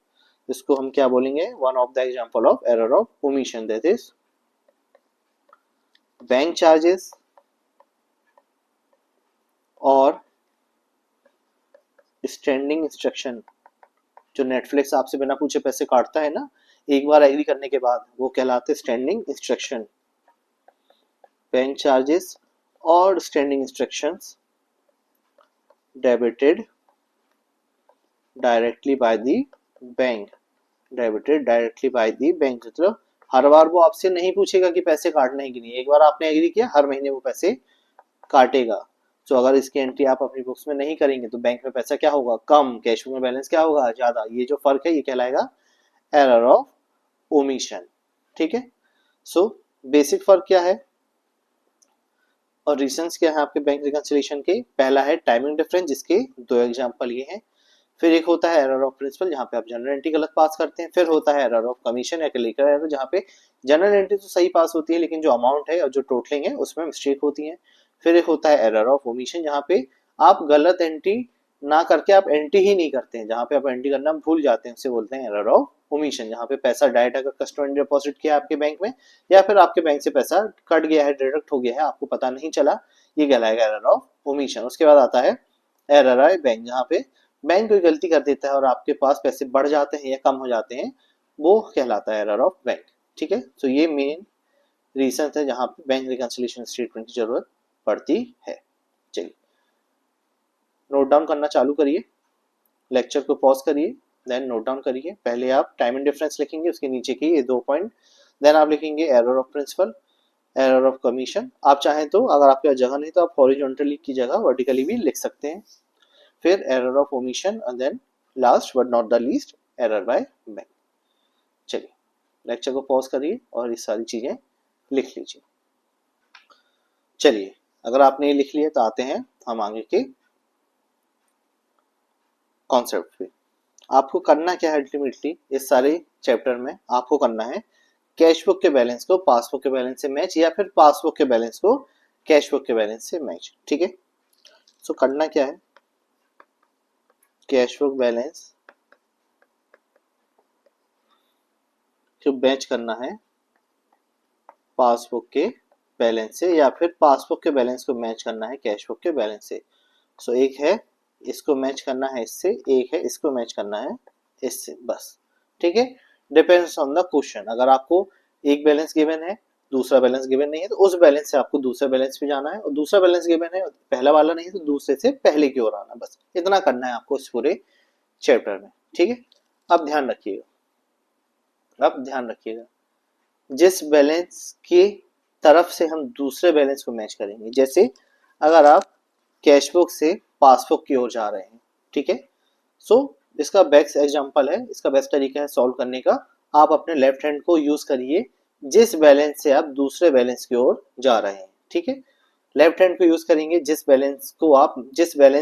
इसको हम क्या बोलेंगे, one of the example of error of omission that is bank charges और स्टैंडिंग इंस्ट्रक्शन। जो नेटफ्लिक्स आपसे बिना पूछे पैसे काटता है ना एक बार एग्री करने के बाद, वो कहलाते स्टैंडिंग इंस्ट्रक्शन। बैंक चार्जेस और standing instructions debited directly by the bank, debited directly by the bank. मतलब हर बार वो आपसे नहीं पूछेगा कि पैसे काटने हैं कि नहीं, एक बार आपने एग्री किया हर महीने वो पैसे काटेगा। तो अगर इसकी एंट्री आप अपनी बुक्स में नहीं करेंगे तो बैंक में पैसा क्या होगा, कम, कैश में बैलेंस क्या होगा, ज्यादा। ये जो फर्क है ये कहलाएगा एरर ऑफ ओमिशन, ठीक है। सो बेसिक फर्क क्या है और रीजंस क्या है आपके बैंक रिकंसिलिएशन के। पहला है टाइमिंग डिफरेंस, जिसके दो एग्जांपल ये हैं। फिर एक होता है एरर ऑफ प्रिंसिपल, जहाँ पे आप जनरल एंट्री गलत पास करते हैं। फिर होता है एरर ऑफ कमीशन या क्लिकर एरर, जहाँ पे जनरल एंट्री तो सही पास होती है लेकिन जो अमाउंट है और जो टोटलिंग है उसमें मिस्टेक होती है। फिर एक होता है एरर ऑफ ओमिशन, जहाँ पे आप गलत एंट्री ना करके आप एंट्री ही नहीं करते हैं, जहाँ पे आप एंट्री करना भूल जाते हैं, उसे बोलते हैं एरर ऑफ ओमिशन। जहाँ पे पैसा डायरेक्ट अगर कस्टमर ने डिपॉजिट किया आपके बैंक में या फिर आपके बैंक से पैसा कट गया है, डिडक्ट हो गया है, आपको पता नहीं चला, ये कहलाएगा एरर ऑफ ओमिशन। उसके बाद आता है एरर आई बैंक, जहाँ पे बैंक कोई गलती कर देता है और आपके पास पैसे बढ़ जाते हैं या कम हो जाते हैं, वो कहलाता है एरर ऑफ बैंक, ठीक है। तो ये मेन रीजन है जहाँ पे बैंक रिकंसिलिएशन स्टेटमेंट की जरूरत पड़ती है। चलिए नोट डाउन करना चालू करिए, लेक्चर को पॉज करिए, देन नोट डाउन करिए। पहले आप टाइम एंड डिफरेंस लिखेंगे, उसके नीचे की ये 2 पॉइंट, देन आप लिखेंगे error of principle, error of commission. आप चाहें तो अगर आपके पास जगह नहीं तो आप हॉरिजॉन्टली की जगह वर्टिकली भी लिख सकते हैं। फिर error of omission and then last but not the least error by bank. चलिए लेक्चर को पॉज करिए और ये सारी चीजें लिख लीजिए। चलिए अगर आपने ये लिख लिया तो आते हैं हम आगे के कॉन्सेप्ट पे। आपको करना क्या है अल्टीमेटली इस सारे चैप्टर में, आपको करना है कैश बुक के बैलेंस को पासबुक के बैलेंस से मैच या फिर पासबुक के बैलेंस को कैश बुक के बैलेंस से मैच, ठीक है। सो करना क्या है, कैश बुक बैलेंस को मैच करना है पासबुक के बैलेंस से या फिर पासबुक के बैलेंस को मैच करना है कैश बुक के बैलेंस से। सो एक है इसको मैच करना है इससे, एक है इसको मैच करना है इससे, बस, ठीक है। Depends on the question. अगर आपको एक बैलेंस गिवन है दूसरा बैलेंस गिवन नहीं है तो उस बैलेंस से आपको दूसरे बैलेंस पे जाना है, और दूसरा बैलेंस गिवन है पहला वाला नहीं है तो दूसरे से पहले की ओर आना, बस इतना करना है आपको इस पूरे चैप्टर में, ठीक है। अब ध्यान रखिएगा, अब ध्यान रखिएगा जिस बैलेंस की तरफ से हम दूसरे बैलेंस को मैच करेंगे, जैसे अगर आप कैश बुक से पासबुक की ओर जा रहे हैं, ठीक है। सो इसका बेस्ट एग्जांपल है, इसका बेस्ट तरीका है सॉल्व करने का, आप अपने लेफ्ट हैंड को यूज करिए जिस बैलेंस से आप दूसरे बैलेंस की ओर जा रहे हैं, ठीक है। लेफ्ट हैंड को यूज करेंगे जिस बैलेंस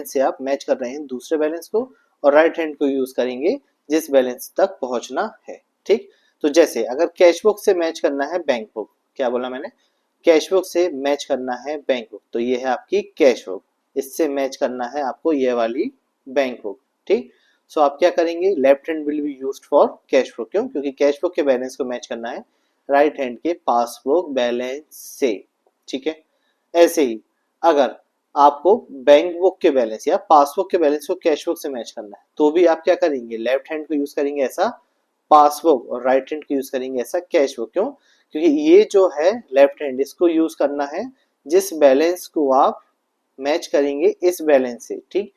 से आप मैच कर रहे हैं दूसरे बैलेंस को, और राइट हैंड को यूज करेंगे जिस बैलेंस तक पहुंचना है, ठीक। तो जैसे अगर कैश बुक से मैच करना है बैंक बुक, क्या बोला मैंने, कैश बुक से मैच करना है बैंक बुक, तो ये है आपकी कैश बुक, इससे मैच करना है आपको ये वाली बैंक बुक, ठीक। सो आप क्या करेंगे, left hand will be used for cash book, क्यों, क्योंकि कैश बुक के बैलेंस को मैच करना है राइट हैंड के पासबुक बैलेंस से, ठीक है। ऐसे ही अगर आपको बैंक बुक के बैलेंस या पासबुक के बैलेंस को कैश बुक से मैच करना है तो भी आप क्या करेंगे, लेफ्ट हैंड को यूज करेंगे ऐसा पासबुक और राइट हैंड को यूज करेंगे ऐसा कैश बुक, क्यों, क्योंकि ये जो है लेफ्ट हैंड इसको यूज करना है जिस बैलेंस को आप मैच करेंगे इस बैलेंस से, ठीक।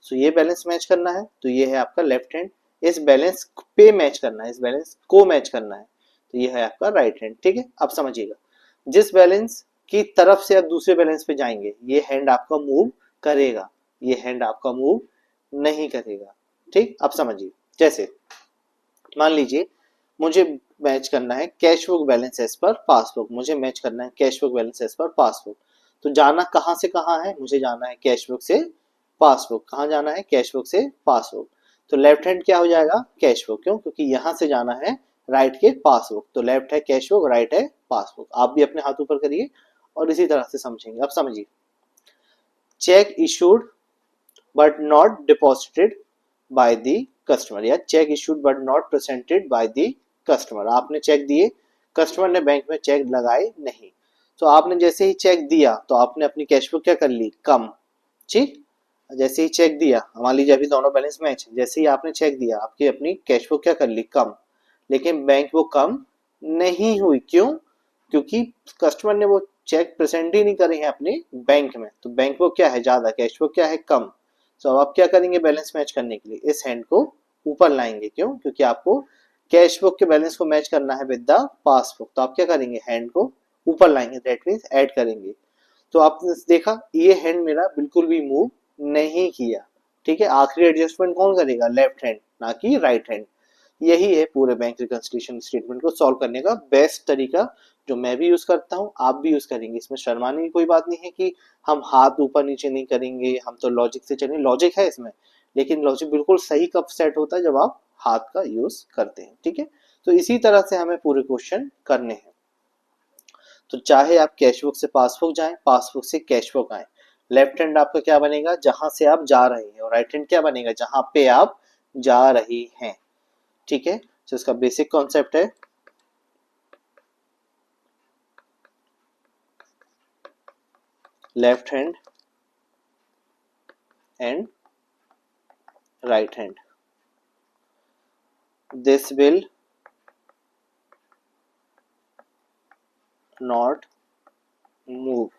सो ये बैलेंस मैच करना है तो ये है आपका लेफ्ट हैंड, इस बैलेंस पे मैच करना है, इस बैलेंस को मैच करना है तो ये है आपका राइट हैंड, ठीक है। अब समझिएगा जिस बैलेंस की तरफ से आप दूसरे बैलेंस पे जाएंगे ये हैंड आपका मूव करेगा, ये हैंड आपका मूव नहीं करेगा, ठीक। अब समझिए जैसे मान लीजिए मुझे मैच करना है cash book balance as per passbook, मुझे मैच करना है cash book balance as per passbook, तो जाना कहां से कहां है, मुझे जाना है कैश बुक से पासबुक, कहां जाना है कैश बुक से पासबुक, तो लेफ्ट हैंड क्या हो जाएगा कैश बुक, क्यों, क्योंकि यहां से जाना है राइट के पासबुक, तो लेफ्ट है कैश बुक राइट है पासबुक। आप भी अपने हाथ ऊपर करिए और इसी तरह से समझेंगे। अब समझिए cheque issued but not deposited by the customer, या cheque issued but not presented by the customer. आपने चेक दिए, कस्टमर ने बैंक में चेक लगाए नहीं, तो आपने जैसे ही चेक दिया तो आपने अपनी कैश बुक क्या कर ली, कम। ठीक, जैसे ही चेक दिया, मान लीजिए अभी दोनों बैलेंस मैच, जैसे ही आपने चेक दिया आपकी अपनी कैश बुक क्या कर ली, कम। लेकिन बैंक वो कम नहीं हुई, क्यों? क्योंकि कस्टमर ने वो चेक प्रेजेंट ही नहीं करे हैं अपने बैंक में, तो बैंक वो क्या है, ज्यादा, कैश बुक क्या है, कम। तो अब आप क्या करेंगे, बैलेंस मैच करने के लिए इस हैंड को ऊपर लाएंगे, क्यों? क्योंकि आपको कैश बुक के बैलेंस को मैच करना है विद द पासबुक, तो आप क्या करेंगे, हैंड को ऊपर लाएंगे, दैट मीन्स ऐड करेंगे। तो आपने देखा ये हैंड मेरा बिल्कुल भी मूव नहीं किया। ठीक है, आखिरी एडजस्टमेंट कौन करेगा, लेफ्ट हैंड, ना कि राइट हैंड। यही है पूरे बैंक रिकंसिलिएशन स्टेटमेंट को सॉल्व करने का बेस्ट तरीका, जो मैं भी यूज करता हूँ, आप भी यूज करेंगे। इसमें शर्माने की कोई बात नहीं है कि हम हाथ ऊपर नीचे नहीं करेंगे, हम तो लॉजिक से चलेंगे, लॉजिक है इसमें, लेकिन लॉजिक बिल्कुल सही कब सेट होता है, जब आप हाथ का यूज करते हैं। ठीक है, तो इसी तरह से हमें पूरे क्वेश्चन करने हैं। तो चाहे आप कैश बुक से पासबुक जाएं, पासबुक से कैश बुक आए, लेफ्ट हैंड आपका क्या बनेगा, जहां से आप जा रहे हैं, और राइट हैंड क्या बनेगा, जहां पे आप जा रही हैं। ठीक है, तो इसका बेसिक कॉन्सेप्ट है left hand and right hand. This will not move,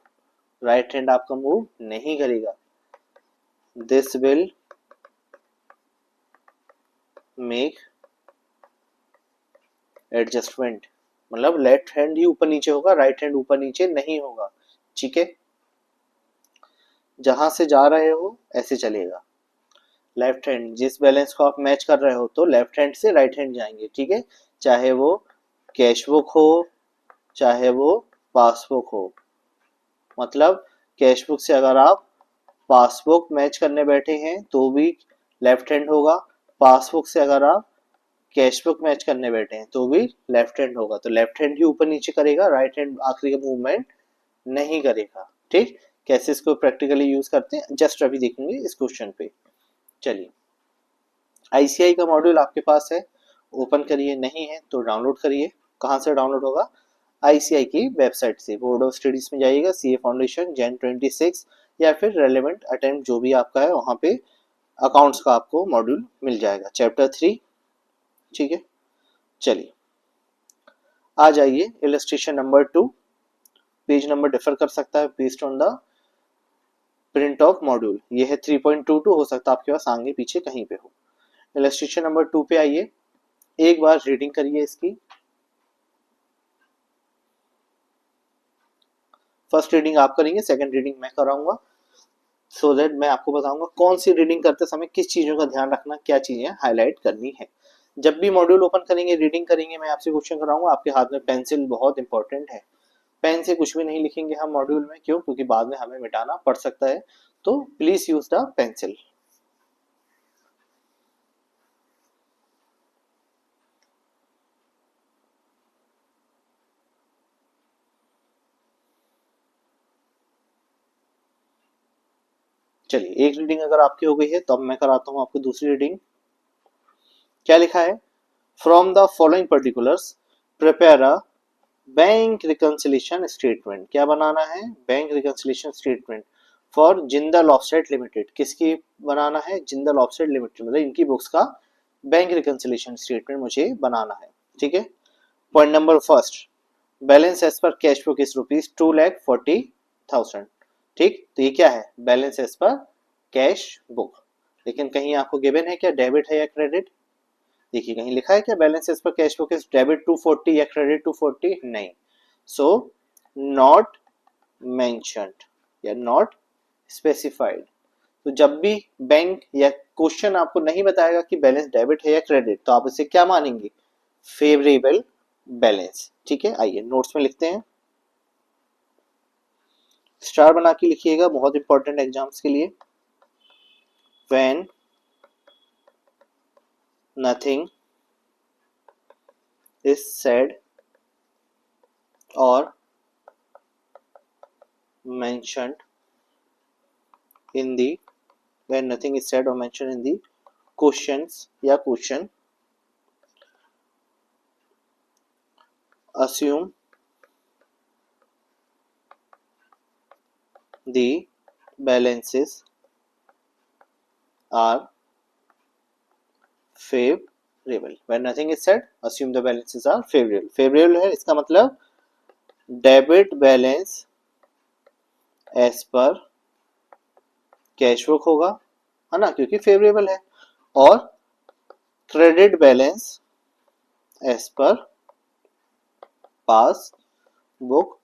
right hand आपका मूव नहीं करेगा। दिस विल मेक एडजस्टमेंट, मतलब लेफ्ट हैंड ही ऊपर नीचे होगा, राइट हैंड ऊपर नीचे नहीं होगा। ठीक है, जहां से जा रहे हो ऐसे चलेगा। लेफ्ट हैंड, जिस बैलेंस को आप मैच कर रहे हो तो लेफ्ट हैंड से राइट हैंड जाएंगे। ठीक है, चाहे वो कैश बुक हो, चाहे वो पासबुक हो। मतलब कैश बुक से अगर आप पासबुक मैच करने बैठे हैं तो भी लेफ्ट हैंड होगा, पासबुक से अगर आप कैश बुक मैच करने बैठे हैं तो भी लेफ्ट हैंड होगा। तो लेफ्ट हैंड ही ऊपर नीचे करेगा, राइट हैंड आखिरी का मूवमेंट नहीं करेगा। ठीक, कैसे इसको प्रैक्टिकली यूज करते हैं जस्ट अभी देखेंगे इस क्वेश्चन पे। चलिए, आईसीआई का मॉड्यूल आपके पास है, ओपन करिए, नहीं है तो डाउनलोड करिए। कहाँ से डाउनलोड होगा, आईसीआई की वेबसाइट से, बोर्ड ऑफ स्टडीज में जाइएगा, सीए फाउंडेशन जैन 26, या फिर रेलेवेंट अटेम्प्ट जो भी आपका है वहाँ पे अकाउंट्स का आपको मॉड्यूल मिल जाएगा, चैप्टर 3। ठीक है, चलिए आ जाइए illustration number 2। Page number differ कर सकता है based on the print of module, ये है 3.22, हो सकता है आपके पास आगे पीछे कहीं पे हो। इलस्ट्रेशन नंबर 2 पे आइए, एक बार रीडिंग करिए इसकी। फर्स्ट रीडिंग आप करेंगे, सेकंड रीडिंग मैं कराऊंगा, सो दैट मैं आपको बताऊंगा कौन सी रीडिंग करते समय किस चीजों का ध्यान रखना, क्या चीजें हाईलाइट करनी है। जब भी मॉड्यूल ओपन करेंगे, रीडिंग करेंगे, मैं आपसे क्वेश्चन कराऊंगा, आपके हाथ में पेंसिल बहुत इंपॉर्टेंट है। पेन से कुछ भी नहीं लिखेंगे हम मॉड्यूल में, क्यों? क्योंकि बाद में हमें मिटाना पड़ सकता है, तो प्लीज यूज द पेंसिल। चलिए, एक रीडिंग अगर आपकी हो गई है तो अब मैं कराता हूं आपको दूसरी रीडिंग। क्या लिखा है, from the following particulars prepare a bank reconciliation statement. क्या बनाना है, bank reconciliation statement for Jindal offset limited. किसकी बनाना है, जिंदल ऑफसेट लिमिटेड, मतलब इनकी बुक्स का बैंक रिकंसिलिएशन स्टेटमेंट मुझे बनाना है। ठीक है, point number first, balance as per cash book is rupees 2,40,000। ठीक, तो ये क्या है, balance as per cash book. लेकिन कहीं आपको गिवन है क्या, डेबिट है या क्रेडिट? देखिए कहीं लिखा है क्या, balance as per cash book is debit 240 या क्रेडिट 240? नहीं, सो नॉट मेंशन्ड या नॉट स्पेसिफाइड। तो जब भी बैंक या क्वेश्चन आपको नहीं बताएगा कि बैलेंस डेबिट है या क्रेडिट, तो आप इसे क्या मानेंगे, फेवरेबल बैलेंस। ठीक है, आइए नोट्स में लिखते हैं, स्टार बना के लिखिएगा, बहुत इंपॉर्टेंट एग्जाम्स के लिए। व्हेन नथिंग इज सेड और mentioned in the when nothing is said or mentioned in the questions या question assume the balances are favorable. When nothing is said, assume the balances are favorable. Favorable है इसका मतलब debit balance as per cash book होगा, है ना, क्योंकि favourable है, और credit balance as per pass book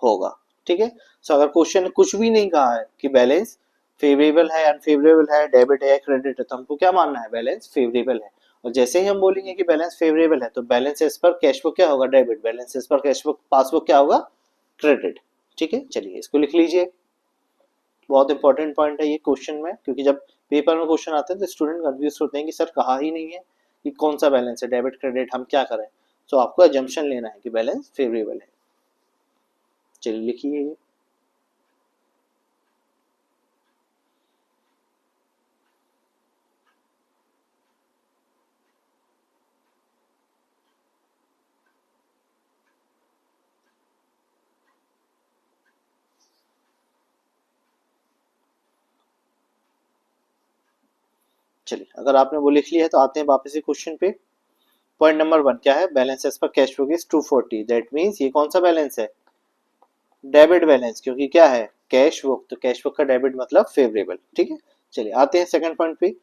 होगा। ठीक है, सो अगर क्वेश्चन ने कुछ भी नहीं कहा है कि बैलेंस फेवरेबल है, अनफेवरेबल है, डेबिट है, क्रेडिट है, तो हमको क्या मानना है, बैलेंस फेवरेबल है। और जैसे ही हम बोलेंगे कि बैलेंस फेवरेबल है तो balance as per cash book क्या होगा, debit, balance as per cash book passbook क्या होगा, क्रेडिट। ठीक है, चलिए इसको लिख लीजिए, बहुत इंपॉर्टेंट पॉइंट है ये क्वेश्चन में, क्योंकि जब पेपर में क्वेश्चन आते हैं तो स्टूडेंट कंफ्यूज होते हैं कि सर कहा ही नहीं है कि कौन सा बैलेंस है, डेबिट क्रेडिट, हम क्या करें। तो आपको अजम्पशन लेना है कि बैलेंस फेवरेबल है। चलिए लिखिए ये। चलिए अगर आपने वो लिख लिया है तो आते हैं वापस से क्वेश्चन पे। पॉइंट नंबर 1 क्या है, balance as per cash book is 240, that means ये कौन सा बैलेंस है, डेबिट बैलेंस, क्योंकि क्या है कैश बुक, तो कैश बुक का डेबिट मतलब फेवरेबल। ठीक है, चलिए आते हैं सेकंड पॉइंट पे।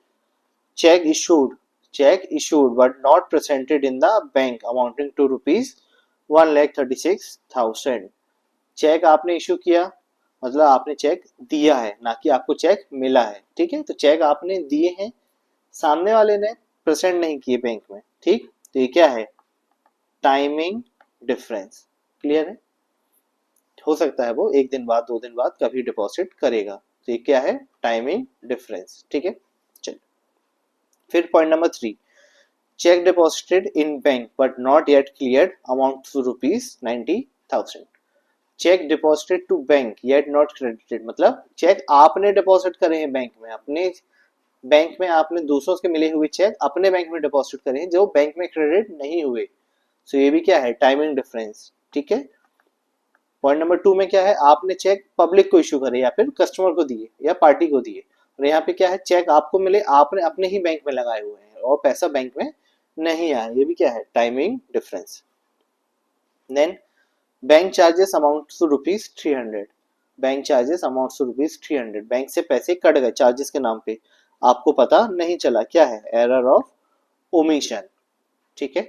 Cheque issued, cheque issued but not presented in the bank amounting to rupees 1,36,000। Cheque आपने इशू किया, मतलब आपने चेक दिया है, ना कि आपको चेक मिला है। ठीक है, तो चेक आपने दिए हैं, सामने वाले ने प्रेजेंट नहीं किए बैंक में। ठीक, तो ये क्या है, टाइमिंग डिफरेंस। क्लियर है, हो सकता है वो एक दिन बाद, 2 दिन बाद कभी डिपॉजिट करेगा, तो ये क्या है, टाइमिंग डिफरेंस। ठीक है, चलिए फिर point number 3, cheque deposited in bank but not yet cleared amount to ₹90,000। Cheque deposited to bank yet not credited, मतलब चेक आपने डिपॉजिट करे हैं बैंक में, अपने बैंक में आपने दूसरों के मिले हुए चेक अपने बैंक में डिपॉजिट करे हैं जो बैंक में क्रेडिट नहीं हुए। सो ये भी क्या है, टाइमिंग डिफरेंस। ठीक है, पॉइंट नंबर 2 में क्या है, आपने चेक पब्लिक को इशू करे या फिर कस्टमर को दिए या पार्टी को दिए, और यहाँ पे क्या है, चेक आपको मिले, आपने अपने ही बैंक में लगाए हुए हैं और पैसा बैंक में नहीं आया, ये भी क्या है, timing difference. Then bank charges amount to ₹300, bank charges amount to ₹300, bank से पैसे कट गए चार्जेस के नाम पे, आपको पता नहीं चला, क्या है, एरर ऑफ ओमिशन। ठीक है,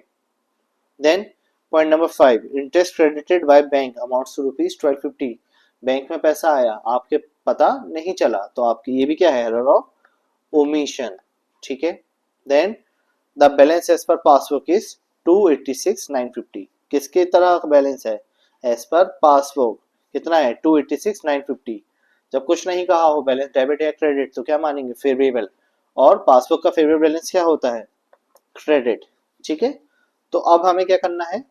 then point number 5, interest credited by bank amounts to ₹1250, bank में पैसा आया, आपके पता नहीं चला, तो आपकी ये भी क्या है, एरर ऑफ ओमिशन। ठीक है, then the balance as per passbook is 286,950, किसके तरह का बैलेंस है, एज पर पासबुक कितना है, 286,950। जब कुछ नहीं कहा हो बैलेंस डेबिट या क्रेडिट तो क्या मानेंगे, फेवरेबल, और पासबुक का फेवरेबल बैलेंस क्या होता है, क्रेडिट। ठीक है, तो अब हमें क्या करना है,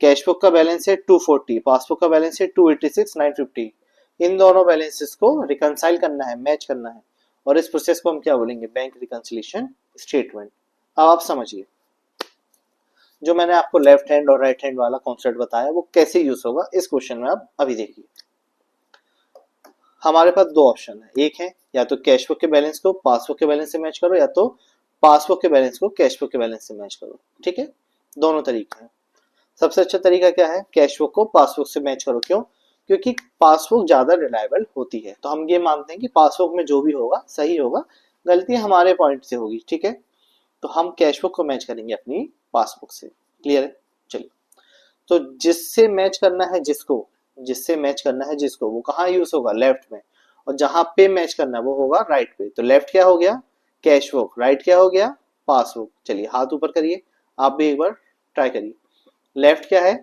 कैश बुक का बैलेंस है 240, पासबुक का बैलेंस है 286,950, इन दोनों बैलेंसेस को रिकंसाइल करना है, मैच करना है, और इस प्रोसेस को हम क्या बोलेंगे, बैंक रिकंसिलिएशन स्टेटमेंट। अब आप समझिए, जो मैंने आपको लेफ्ट हैंड और राइट हैंड वाला कॉन्सेप्ट बताया वो कैसे यूज होगा इस क्वेश्चन में, आप अभी देखिए। हमारे पास दो ऑप्शन है, एक है या तो कैश बुक के बैलेंस को पासबुक के बैलेंस से मैच करो, या तो पासबुक के बैलेंस को कैश बुक के बैलेंस से मैच करो। ठीक है, दोनों तरीके हैं। सबसे अच्छा तरीका क्या है, कैश बुक को पासबुक से मैच करो, क्यों, क्योंकि पासबुक ज्यादा रिलायबल होती है, तो हम ये मानते हैं कि पासबुक में जो भी होगा सही होगा, गलती हमारे पॉइंट से होगी। ठीक है, तो हम कैश बुक को मैच करेंगे अपनी पासबुक से। क्लियर है, चलिए, तो जिससे मैच करना है जिसको, जिससे मैच करना है जिसको, वो कहाँ यूज होगा, लेफ्ट में, और जहां पे मैच करना है वो होगा राइट पे। तो लेफ्ट क्या हो गया, कैश बुक, राइट क्या हो गया, पासबुक। चलिए हाथ ऊपर करिए, आप भी एक बार ट्राई करिए। लेफ्ट क्या है,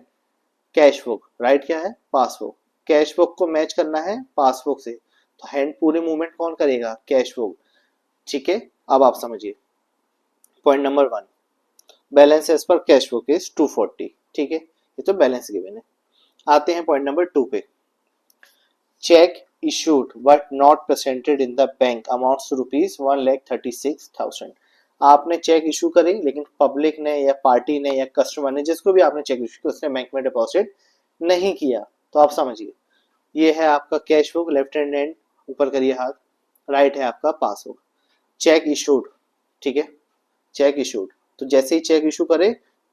कैश बुक, राइट क्या है, पासबुक। कैश बुक को मैच करना है पासबुक से, तो हैंड पूरे मूवमेंट कौन करेगा, कैश बुक। ठीक है, अब आप समझिए point number 1, balance as per cash book is 240। ठीक है, ये तो बैलेंस गिवन है। आते हैं पॉइंट नंबर 2 पे। Cheque issued but not presented in the bank amounts to rupees 1,36,000। आपने चेक इशू करी लेकिन पब्लिक ने या पार्टी ने या कस्टमर ने, जिसको भी आपने चेक इशू किया, उसने बैंक में डिपॉजिट नहीं किया। तो आप समझिए, ये है आपका cash book, left hand and ऊपर करिए हाथ, राइट है आपका पासबुक। चेक इशूड, ठीक है, चेक इशूड, तो जैसे ही चेक इशू करे,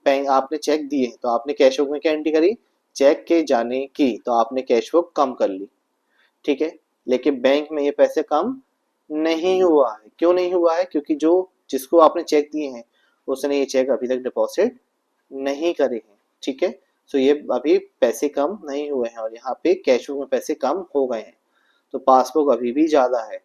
बैंक आपने चेक दिए तो आपने कैश बुक में क्या एंट्री करी, चेक के जाने की, तो आपने कैश बुक कम कर ली, ठीक है। लेकिन बैंक में ये पैसे कम नहीं हुआ है, क्यों नहीं हुआ है, क्योंकि जो जिसको आपने चेक दिए हैं उसने ये चेक अभी तक डिपॉजिट नहीं करे हैं, ठीक है। सो ये अभी पैसे कम नहीं हुए हैं और यहाँ पे कैश बुक में पैसे कम हो गए हैं, तो पासबुक अभी भी ज्यादा है।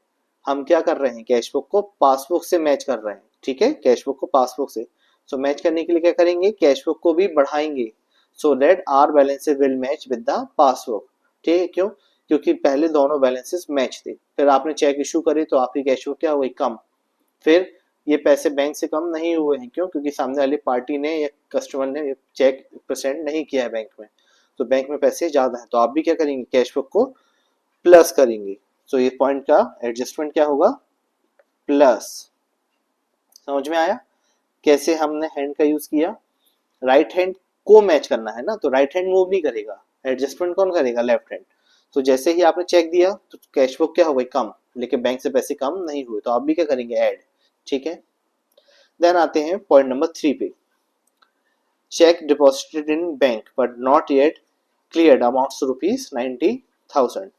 हम क्या कर रहे हैं, कैश बुक को पासबुक से मैच कर रहे हैं, ठीक है, कैश बुक को पासबुक से। सो मैच करने के लिए क्या करेंगे, कैश बुक को भी बढ़ाएंगे, so that are balances will match with the passbook, ठीक है। क्यों, क्योंकि पहले दोनों बैलेंसेस मैच थे, फिर आपने चेक इशू करे तो आपकी कैश बुक क्या हुई, कम। फिर ये पैसे बैंक से कम नहीं हुए हैं, क्यों, क्योंकि सामने वाली पार्टी ने या कस्टमर ने चेक प्रेजेंट नहीं किया है बैंक में, तो बैंक में पैसे ज्यादा है, तो आप भी क्या करेंगे, कैश बुक को प्लस करेंगे। तो ये पॉइंट का एडजस्टमेंट क्या होगा, प्लस। समझ में आया कैसे हमने हैंड का यूज किया, राइट हैंड को मैच करना है ना, तो राइट हैंड मूव नहीं करेगा, एडजस्टमेंट कौन करेगा, लेफ्ट हैंड। तो जैसे ही आपने चेक दिया तो कैश बुक क्या हो गई, कम, लेकिन बैंक से पैसे कम नहीं हुए, तो आप भी क्या करेंगे, ऐड, ठीक है। देन आते हैं पॉइंट नंबर 3 पे, check deposited in bank but not yet cleared amounts rupees 90,000।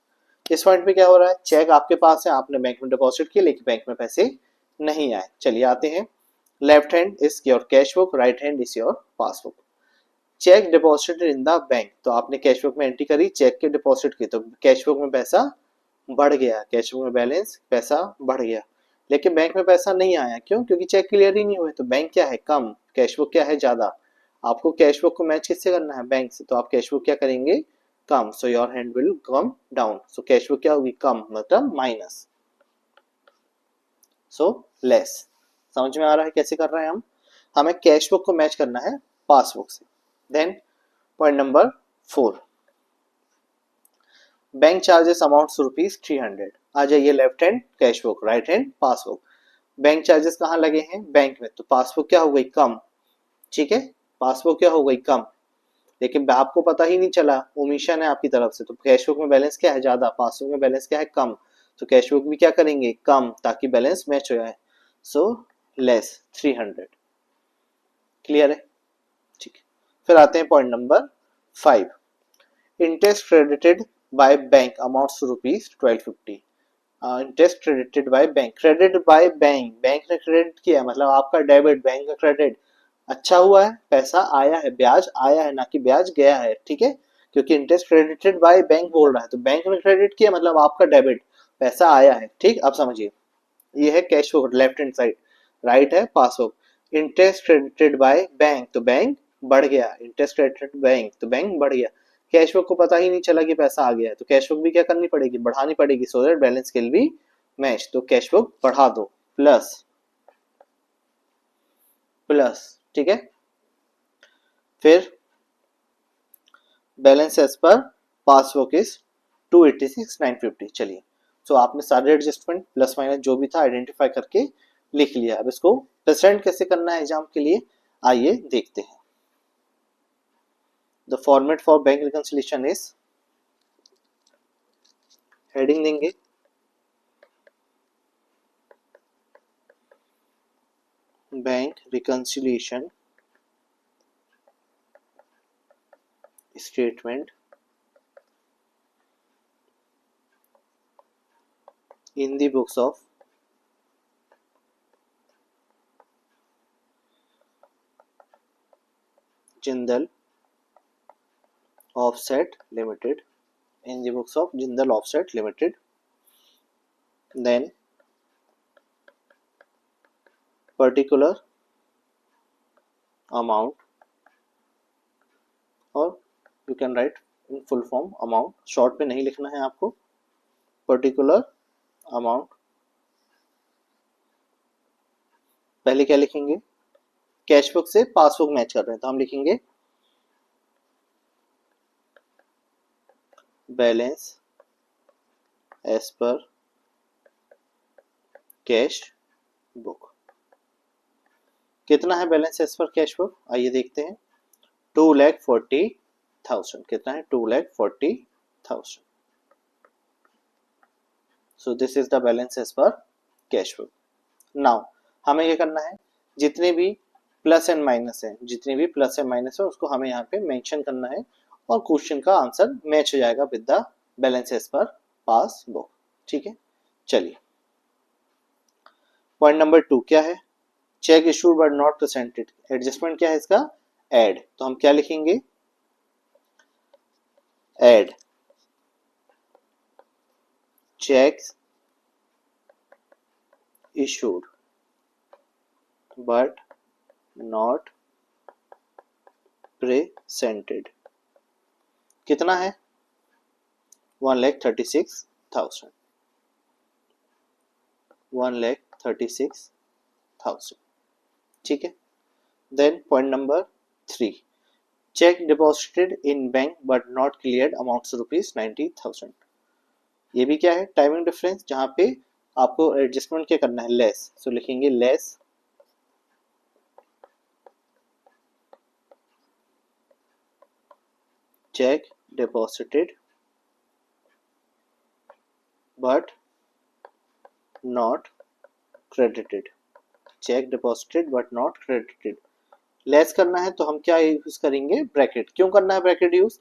इस पॉइंट पे क्या हो रहा है, चेक आपके पास है, आपने बैंक में डिपॉजिट किया लेकिन बैंक में पैसे नहीं आए। चलिए आते हैं, left hand is your cash book, right hand is your passbook. Check deposited in the bank, तो आपने कैश बुक में एंट्री करी, चेक के डिपॉजिट की, तो कैश बुक में पैसा बढ़ गया, कैश बुक में बैलेंस पैसा बढ़ गया, लेकिन बैंक में पैसा नहीं आया, क्यों, क्योंकि चेक क्लियर ही नहीं हुए, तो बैंक क्या है, कम, कैश बुक क्या है, ज्यादा। आपको कैश बुक को मैच किससे करना है, बैंक से, तो आप कैश बुक क्या करेंगे, कम, so your hand will come down, so cash book क्या होगी, कम, मतलब माइनस, सो लेस। समझ में आ रहा है कैसे कर रहे हैं हम, हमें कैश बुक को मैच करना है पासबुक से। Then point number 4, bank charges amounts rupees 300। आ जाइए, left hand cash book, right hand passbook. Bank charges कहाँ लगे हैं, बैंक में, तो पासबुक क्या हो गई, कम, ठीक है, पासबुक क्या हो गई, कम, लेकिन आपको पता ही नहीं चला, ओमिशन है आपकी तरफ से, तो कैश बुक में बैलेंस क्या है, ज्यादा, पासबुक में बैलेंस क्या है, कम, तो कैश बुक भी क्या करेंगे, कम, ताकि बैलेंस मैच हो जाए, सो लेस 300। क्लियर है, ठीक है। फिर आते हैं point number 5, interest credited by bank amounts to rupees 1250। Interest credited by bank, credit by bank, bank ने क्रेडिट किया, मतलब आपका डेबिट, बैंक का क्रेडिट, अच्छा हुआ है, पैसा आया है, ब्याज आया है, ना कि ब्याज गया है, ठीक है, क्योंकि इंटरेस्ट क्रेडिटेड बाय बैंक बोल रहा है, तो बैंक ने क्रेडिट किया मतलब आपका डेबिट, पैसा आया है, ठीक। अब समझिए, ये है cash book, left hand side, right है passbook. Interest credited by bank, तो बैंक बढ़ गया, इंटरेस्ट क्रेडिटेड बैंक, तो बैंक बढ़ गया, कैश बुक को पता ही नहीं चला कि पैसा आ गया है, तो कैश बुक भी क्या करनी पड़ेगी, बढ़ानी पड़ेगी, so that balance can be match, तो कैश बुक बढ़ा दो, प्लस, प्लस, ठीक है। फिर balance as per passbook is 286,950। चलिए, सो आपने सारे एडजस्टमेंट प्लस माइनस जो भी था आइडेंटिफाई करके लिख लिया, अब इसको प्रेजेंट कैसे करना है एग्जाम के लिए, आइए देखते हैं। The format for bank reconciliation is, heading देंगे bank reconciliation statement in the books of Jindal Offset Limited, in the books of Jindal Offset Limited, then particular amount, or you can write in full form amount, short पे नहीं लिखना है आपको, particular amount, पहले क्या लिखेंगे, cash book से passbook match कर रहे हैं तो हम लिखेंगे balance as per cash book. कितना है balance as per cash book, आइए देखते हैं। 2,40,000। कितना है? 2,40,000। So this is the balance as per cash book. Now हमें ये करना है, जितने भी प्लस एंड माइनस है, जितने भी प्लस एंड माइनस है उसको हमें यहाँ पे मेंशन करना है और क्वेश्चन का आंसर मैच हो जाएगा with the balance as per pass book. ठीक है, चलिए पॉइंट नंबर 2 क्या है? Cheque issued but not presented. Adjustment क्या है इसका? ऐड। तो हम क्या लिखेंगे? Add cheques issued but not presented. कितना है? 1,36,000। 1,36,000। ठीक है, then point number 3, cheque deposited in bank but not cleared amounts ₹90,000। ये भी क्या है? टाइमिंग डिफरेंस, जहां पे आपको एडजस्टमेंट क्या करना है? लेस। सो लिखेंगे less check deposited but not credited. Check deposited but not credited. Less करना है तो हम क्या यूज करेंगे? ब्रैकेट। क्यों करना है ब्रैकेट यूज?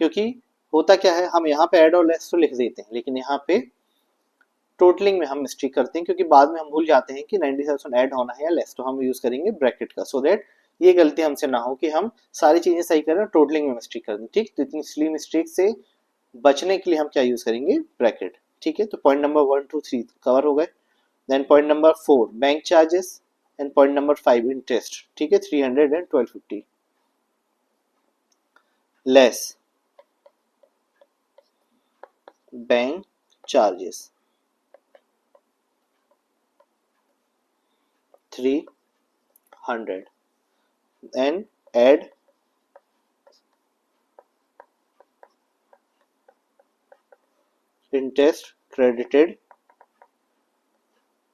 क्योंकि होता क्या है, हम यहाँ पे ऐड और लेस तो लिख देते हैं, लेकिन यहाँ पे टोटलिंग में हम मिस्टेक करते हैं, क्योंकि बाद में हम भूल जाते हैं कि 90,000 ऐड होना है या लेस, तो हम यूज करेंगे ब्रैकेट का, सो दैट ये गलती हमसे ना हो कि हम सारी चीजें सही करें टोटलिंग में मिस्टेक कर दें। ठीक, तो इतनी सिली मिस्टेक से बचने के लिए हम क्या यूज करेंगे? ब्रैकेट। ठीक है, तो पॉइंट नंबर 1 2 3 कवर हो गए। Then point number 4 bank charges and point number 5 interest. ठीक है, 300 and 1250 less bank charges 300 and add interest credited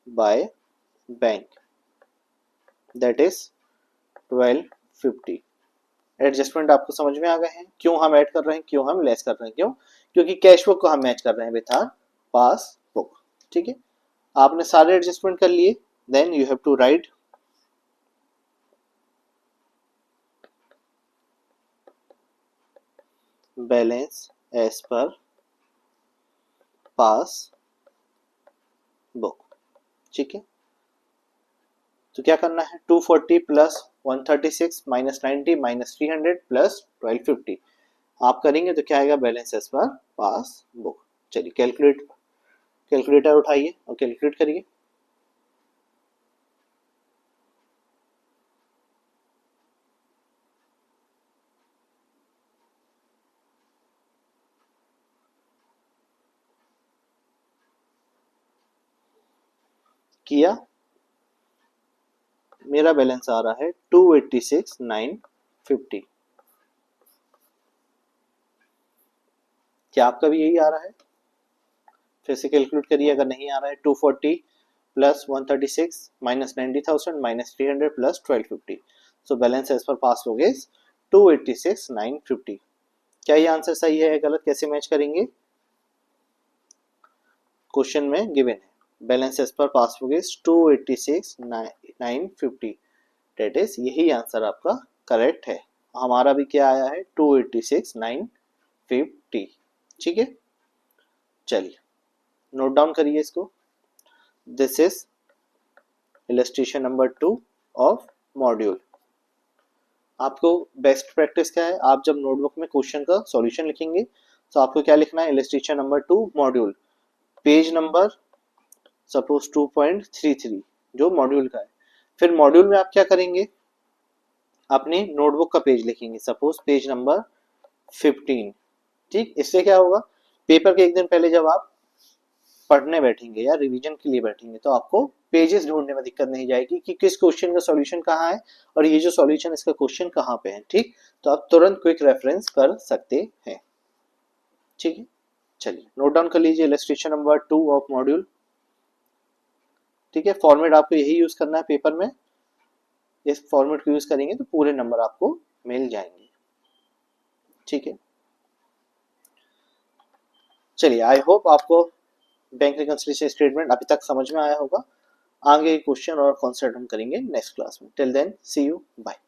by bank, that is 1250। Adjustment आपको समझ में आ गए हैं? क्यों हम ऐड कर रहे हैं, क्यों हम लेस कर रहे हैं? क्यों? क्योंकि कैश बुक को हम मैच कर रहे हैं विथ आवर पास बुक। ठीक है, आपने सारे एडजस्टमेंट कर लिए, then you have to write balance as per pass book. ठीक है, तो क्या करना है? 240 प्लस 136 माइनस 90 माइनस 300 प्लस 1250 आप करेंगे तो क्या आएगा? Balance as per pass book. चलिए कैलकुलेटर उठाइए और कैलकुलेट करिए। किया, मेरा बैलेंस आ रहा है 286,950। क्या आपका भी यही आ रहा है? फिर से कैलकुलेट करिए। अगर नहीं आ रहा है, 240 plus 136 minus 90,000 minus 300 plus 1250, so balance as per pass हो गए 286,950। क्या ये आंसर सही है या गलत, कैसे मैच करेंगे? क्वेश्चन में गिवन है बैलेंस एज पर पास हो गए 286,950, डेट इज यही आंसर आपका करेक्ट है। हमारा भी क्या आया है? 286,950। ठीक है, चलिए नोट डाउन करिए इसको। This is illustration number 2 of module. आपको बेस्ट प्रैक्टिस क्या है? आप जब नोटबुक में क्वेश्चन का सॉल्यूशन लिखेंगे तो आपको क्या लिखना है? Illustration number 2 module, page number suppose 2.33 जो मॉड्यूल का है। फिर मॉड्यूल में आप क्या करेंगे? अपने नोटबुक का पेज लिखेंगे, सपोज पेज नंबर 15। ठीक, इससे क्या होगा? पेपर के एक दिन पहले जब आप पढ़ने बैठेंगे या रिवीजन के लिए बैठेंगे तो आपको पेजेस ढूंढने में दिक्कत नहीं जाएगी कि किस क्वेश्चन का सॉल्यूशन कहाँ है और ये जो सॉल्यूशन इसका क्वेश्चन कहाँ पे है। ठीक, तो आप तुरंत क्विक रेफरेंस कर सकते हैं। ठीक है, चलिए नोट डाउन कर लीजिए इलस्ट्रेशन नंबर 2 ऑफ मॉड्यूल। ठीक है, फॉर्मेट आपको यही यूज करना है पेपर में, इस फॉर्मेट को यूज करेंगे तो पूरे नंबर आपको मिल जाएंगे। ठीक है, चलिए आई होप आपको बैंक रिकंसिलिएशन स्टेटमेंट अभी तक समझ में आया होगा। आगे क्वेश्चन और कॉन्सेप्ट हम करेंगे नेक्स्ट क्लास में। Till then see you, bye.